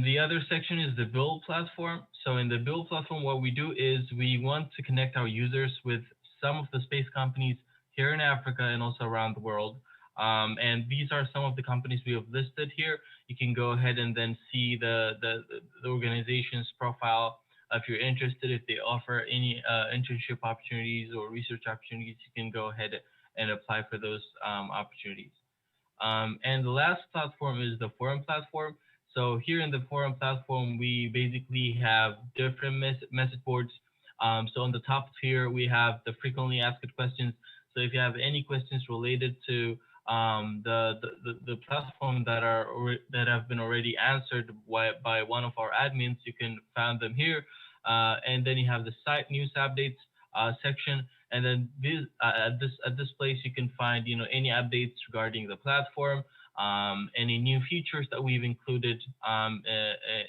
the other section is the Build platform. So in the Build platform, what we do is we want to connect our users with some of the space companies here in Africa and also around the world. And these are some of the companies we have listed here. You can go ahead and then see the organization's profile. If you're interested, if they offer any internship opportunities or research opportunities, you can go ahead and apply for those opportunities. And the last platform is the forum platform. So here in the forum platform, we basically have different message boards. So on the top here, we have the frequently asked questions. So if you have any questions related to the platform that have been already answered by one of our admins, you can find them here. And then you have the site news updates section, and then at this place you can find any updates regarding the platform, any new features that we've included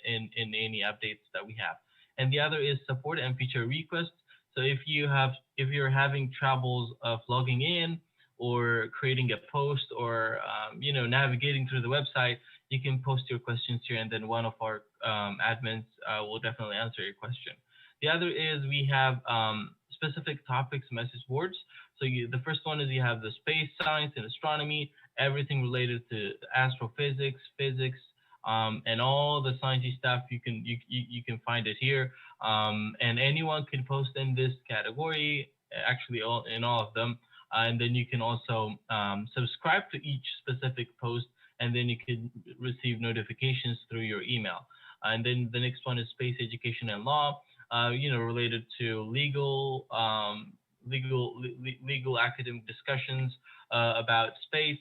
in any updates that we have. And the other is support and feature requests. So if you're having troubles of logging in or creating a post or navigating through the website, you can post your questions here, and then one of our admins will definitely answer your question. The other is we have specific topics message boards. So the first one is you have the space science and astronomy, everything related to astrophysics, physics, and all the sciencey stuff. You can find it here, and anyone can post in this category. Actually, in all of them. And then you can also subscribe to each specific post, and then you can receive notifications through your email. And then the next one is space education and law, related to legal academic discussions about space,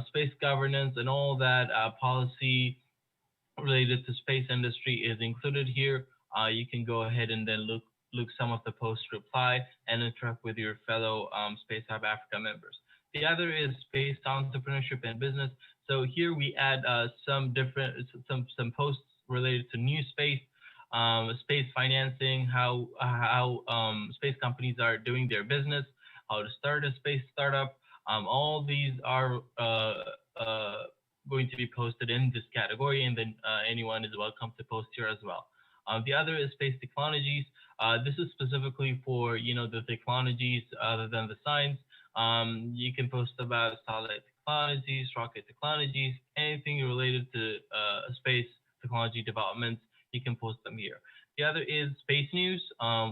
space governance, and all that policy related to space industry is included here. You can go ahead and then look some of the posts, reply, and interact with your fellow Spacehub Africa members. The other is space entrepreneurship and business. So here we add some posts related to new space, space financing, how space companies are doing their business, how to start a space startup. All these are going to be posted in this category, and then anyone is welcome to post here as well. The other is space technologies. This is specifically for the technologies other than the science. You can post about satellite technologies, rocket technologies, anything related to space technology developments. You can post them here. The other is space news,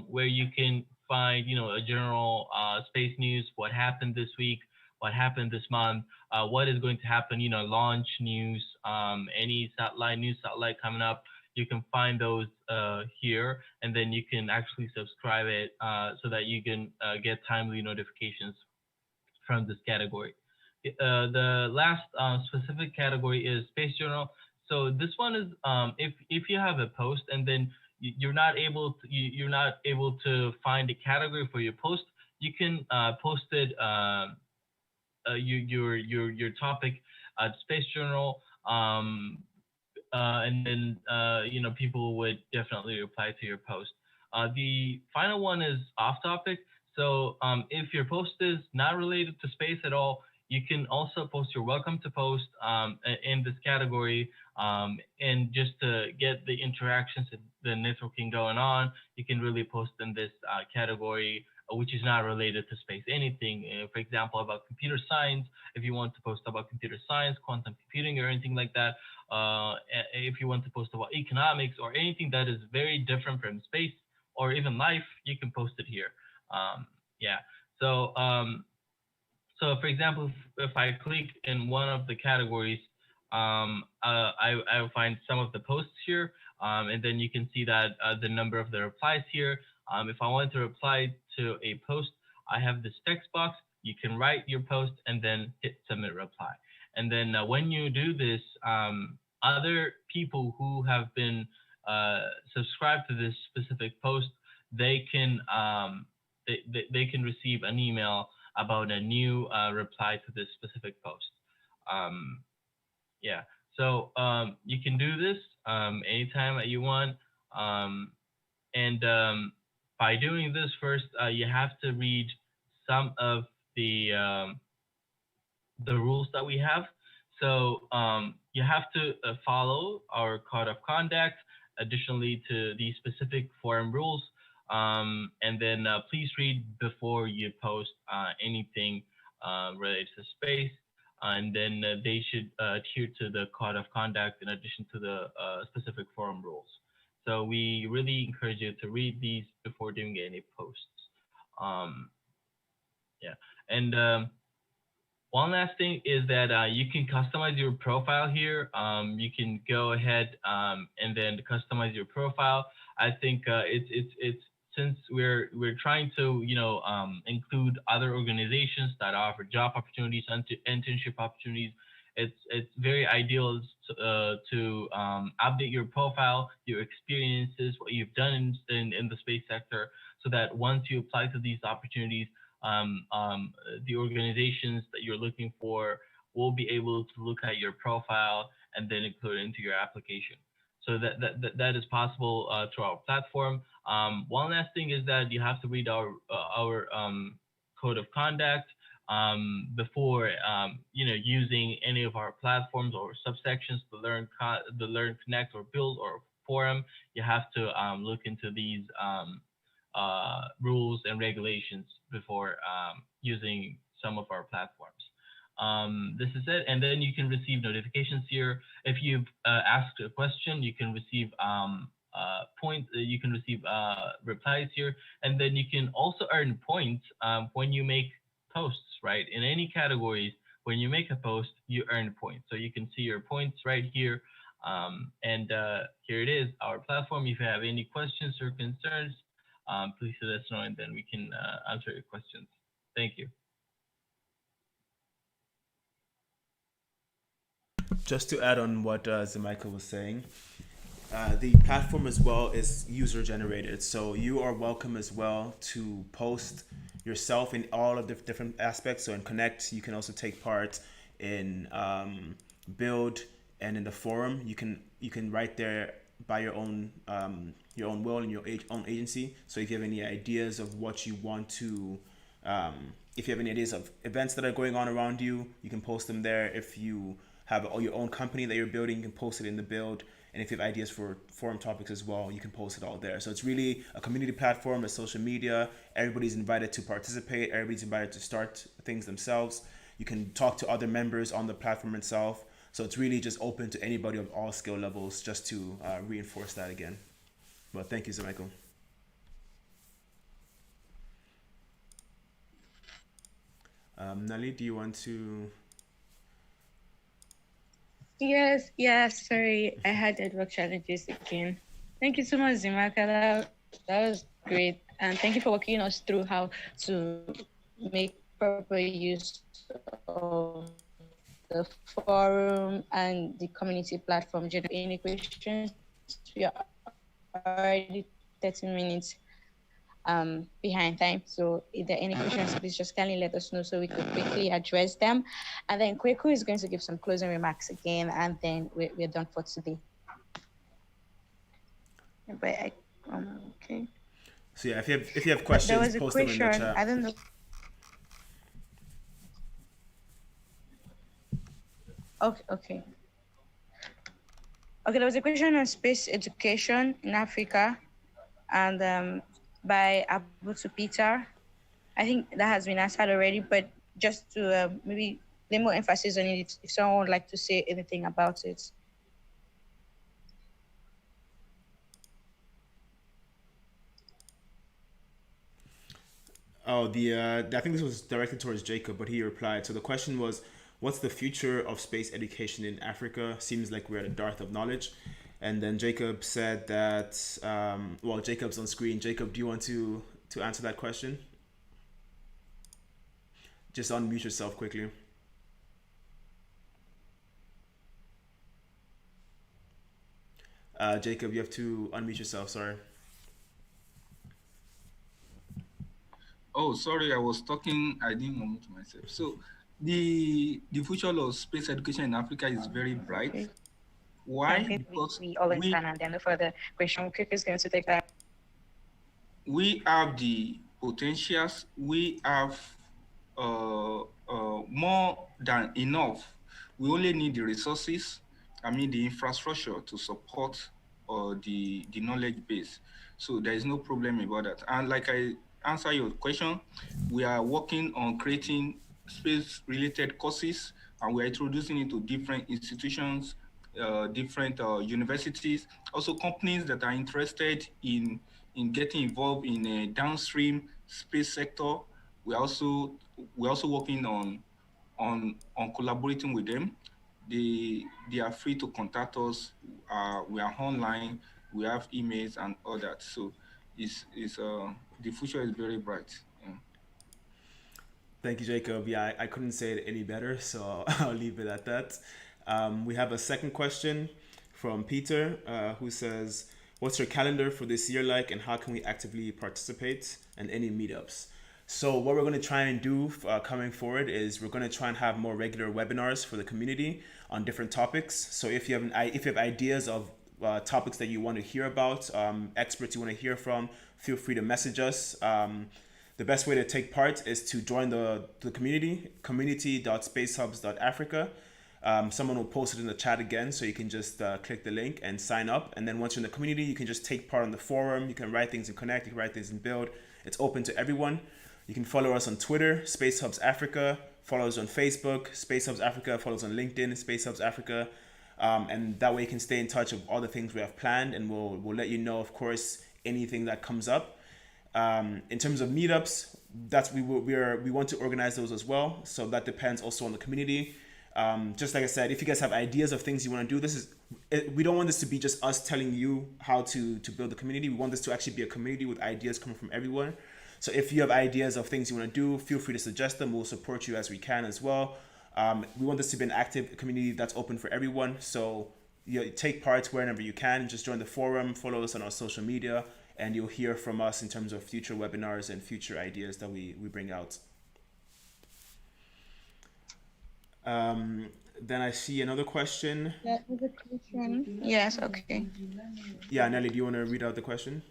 where you can find a general space news, what happened this week, what happened this month, what is going to happen, launch news, any new satellite coming up. You can find those here, and then you can actually subscribe it so that you can get timely notifications from this category. The last specific category is Space Journal. So this one is if you have a post and then you're not able to find a category for your post, you can post it your topic at Space Journal, and then people would definitely reply to your post. The final one is off topic. So if your post is not related to space at all, you can also post your welcome to post in this category. And just to get the interactions and the networking going on, you can really post in this category, which is not related to space. Anything, for example, about computer science, if you want to post about computer science, quantum computing, or anything like that. If you want to post about economics or anything that is very different from space or even life, you can post it here. Yeah. So so for example, if I click in one of the categories, I will find some of the posts here, and then you can see that the number of the replies here. If I want to reply to a post, I have this text box. You can write your post and then hit submit reply. And then when you do this, other people who have been subscribed to this specific post, they can they can receive an email about a new reply to this specific post. Yeah, so you can do this anytime that you want. And by doing this first, you have to read some of the rules that we have. So you have to follow our code of conduct, additionally to the specific forum rules. And then please read before you post anything related to space. And then they should adhere to the code of conduct in addition to the specific forum rules. So we really encourage you to read these before doing any posts. Yeah, and one last thing is that you can customize your profile here. You can go ahead and then customize your profile. I think it's since we're trying to include other organizations that offer job opportunities and internship opportunities. It's very ideal to update your profile, your experiences, what you've done in the space sector, so that once you apply to these opportunities, the organizations that you're looking for will be able to look at your profile and then include it into your application. So that is possible through our platform. One last thing is that you have to read our code of conduct before using any of our platforms or subsections, the Learn, Connect, or Build, or Forum. You have to look into these rules and regulations before using some of our platforms. This is it, and then you can receive notifications here. If you've asked a question, you can receive you can receive replies here, and then you can also earn points when you make posts, right? In any categories, when you make a post, you earn points. So you can see your points right here. And here it is, our platform. If you have any questions or concerns, please let us know, and then we can answer your questions. Thank you.
Just to add on what Zamichael was saying, the platform as well is user generated. So you are welcome as well to post yourself in all of the different aspects. So in Connect, you can also take part in Build, and in the forum, you can write there by your own will and your own agency. So if you have any ideas of what you want to, if you have any ideas of events that are going on around you, you can post them there. If you have your own company that you're building, you can post it in the Build. And if you have ideas for forum topics as well, you can post it all there. So it's really a community platform, a social media. Everybody's invited to participate. Everybody's invited to start things themselves. You can talk to other members on the platform itself. So it's really just open to anybody of all skill levels, just to reinforce that again. Well, thank you, Zamichael. Nali, do you want to?
Yes, sorry, I had network challenges again. Thank you so much, Zimaka. That was great. And thank you for walking us through how to make proper use of the forum and the community platform. Any questions? We are already 30 minutes behind time. So if there are any questions, please just kindly let us know so we could quickly address them. And then Kweku is going to give some closing remarks again, and then we're done for today. But okay.
So yeah, if you have
There
questions,
was a
post them in the
question.
chat.
I don't know. Okay. Okay, there was a question on space education in Africa, and by Abutu Peter. I think that has been answered already, but just to maybe lay more emphasis on it, if someone would like to say anything about it.
Oh, I think this was directed towards Jacob, but he replied. So the question was, what's the future of space education in Africa? Seems like we're at a dearth of knowledge. And then Jacob said that, well, Jacob's on screen. Jacob, do you want to answer that question? Just unmute yourself quickly. Jacob, you have to unmute yourself. Sorry.
Oh, sorry, I was talking. I didn't unmute myself. So the future of space education in Africa is very bright.
Okay.
Why?
Okay,
Because
we all understand, and then no further question. Quick is going to take that.
we have the potentials. We have more than enough. We only need the resources. I mean, the infrastructure to support the knowledge base. So there is no problem about that. And like I answer your question, we are working on creating space-related courses, and we are introducing it to different institutions, different universities, also companies that are interested in getting involved in a downstream space sector. We're also working on collaborating with them. They are free to contact us. We are online. We have emails and all that. So it's the future is very bright. Yeah.
Thank you, Jacob. Yeah, I couldn't say it any better, so I'll leave it at that. We have a second question from Peter, who says, "What's your calendar for this year like, and how can we actively participate, and any meetups?" So what we're going to try and do coming forward is we're going to try and have more regular webinars for the community on different topics. So if you have ideas of topics that you want to hear about, experts you want to hear from, feel free to message us. The best way to take part is to join the community.spacehubs.africa. Someone will post it in the chat again, so you can just click the link and sign up. And then once you're in the community, you can just take part on the forum. You can write things and connect. You can write things and build. It's open to everyone. You can follow us on Twitter, Spacehubs Africa. Follow us on Facebook, Spacehubs Africa. Follow us on LinkedIn, Spacehubs Africa. And that way you can stay in touch of all the things we have planned, and we'll let you know, of course, anything that comes up. In terms of meetups, we want to organize those as well. So that depends also on the community. Just like I said, if you guys have ideas of things you want to do, we don't want this to be just us telling you how to build the community. We want this to actually be a community with ideas coming from everyone. So if you have ideas of things you want to do, feel free to suggest them. We'll support you as we can as well. We want this to be an active community that's open for everyone. So take part wherever you can. Just join the forum, follow us on our social media, and you'll hear from us in terms of future webinars and future ideas that we bring out. Then I see another question.
Yes, okay.
Yeah, Nelly, do you want to read out the question?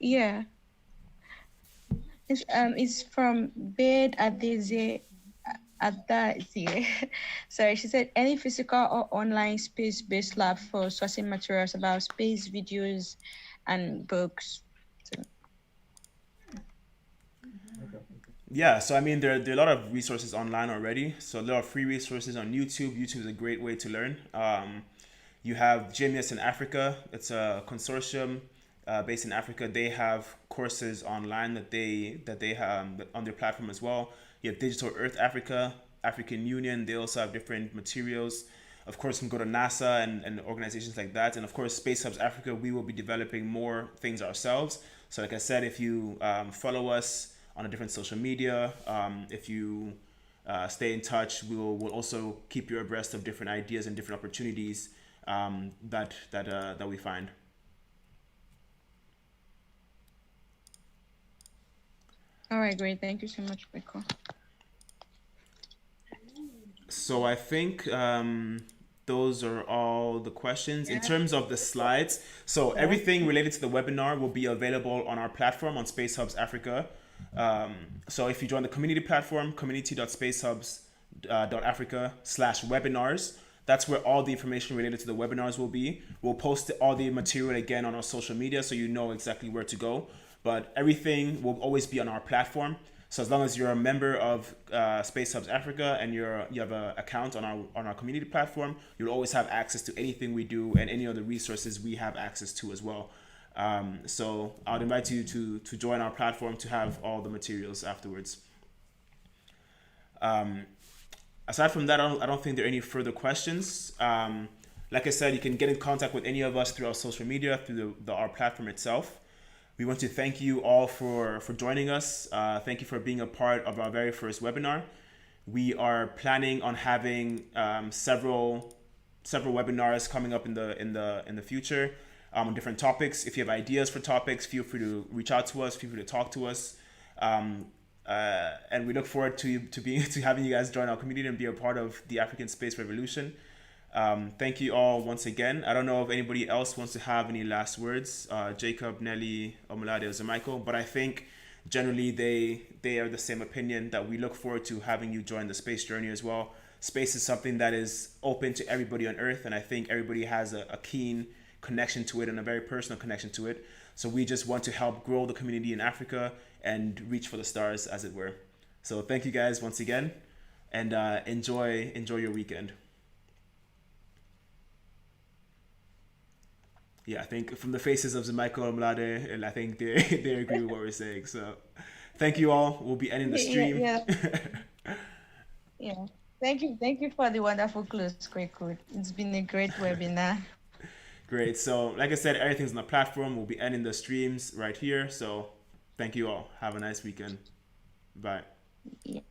Yeah. It's from Bed Adeze Adazie. Sorry, she said, any physical or online space-based lab for sourcing materials about space videos and books.
Yeah, so I mean, there are a lot of resources online already. So a lot of free resources on YouTube. YouTube is a great way to learn. You have GMS in Africa. It's a consortium based in Africa. They have courses online that they have on their platform as well. You have Digital Earth Africa, African Union. They also have different materials. Of course, you can go to NASA and organizations like that. And of course, Spacehubs Africa, we will be developing more things ourselves. So like I said, if you follow us on a different social media, if you stay in touch, we'll also keep you abreast of different ideas and different opportunities that we find.
All right, great. Thank you so much, Michael.
So I think those are all the questions. In terms of the slides, so everything related to the webinar will be available on our platform on Spacehubs Africa. So if you join the community platform, community.spacehubs.africa/webinars, that's where all the information related to the webinars will be. We'll post all the material again on our social media so you know exactly where to go. But everything will always be on our platform. So as long as you're a member of Spacehubs Africa and you have an account on our community platform, you'll always have access to anything we do and any other resources we have access to as well. So I'd invite you to join our platform to have all the materials afterwards. Aside from that, I don't think there are any further questions. Like I said, you can get in contact with any of us through our social media, through our platform itself. We want to thank you all for joining us. Thank you for being a part of our very first webinar. We are planning on having several webinars coming up in the future on different topics. If you have ideas for topics, feel free to reach out to us. Feel free to talk to us. And we look forward to having you guys join our community and be a part of the African Space Revolution. Thank you all once again. I don't know if anybody else wants to have any last words, Jacob, Nelly, Omolade, or Michael, but I think generally they are the same opinion that we look forward to having you join the space journey as well. Space is something that is open to everybody on Earth, and I think everybody has a keen connection to it and a very personal connection to it. So we just want to help grow the community in Africa and reach for the stars, as it were. So thank you guys once again, and enjoy your weekend. Yeah, I think from the faces of Michael and Mlade, and I think they agree with what we're saying. So thank you all. We'll be ending the stream.
Yeah. Thank you for the wonderful close, Kweku. It's been a great webinar.
Great. So like I said, everything's on the platform. We'll be ending the streams right here. So thank you all. Have a nice weekend. Bye.
Yeah.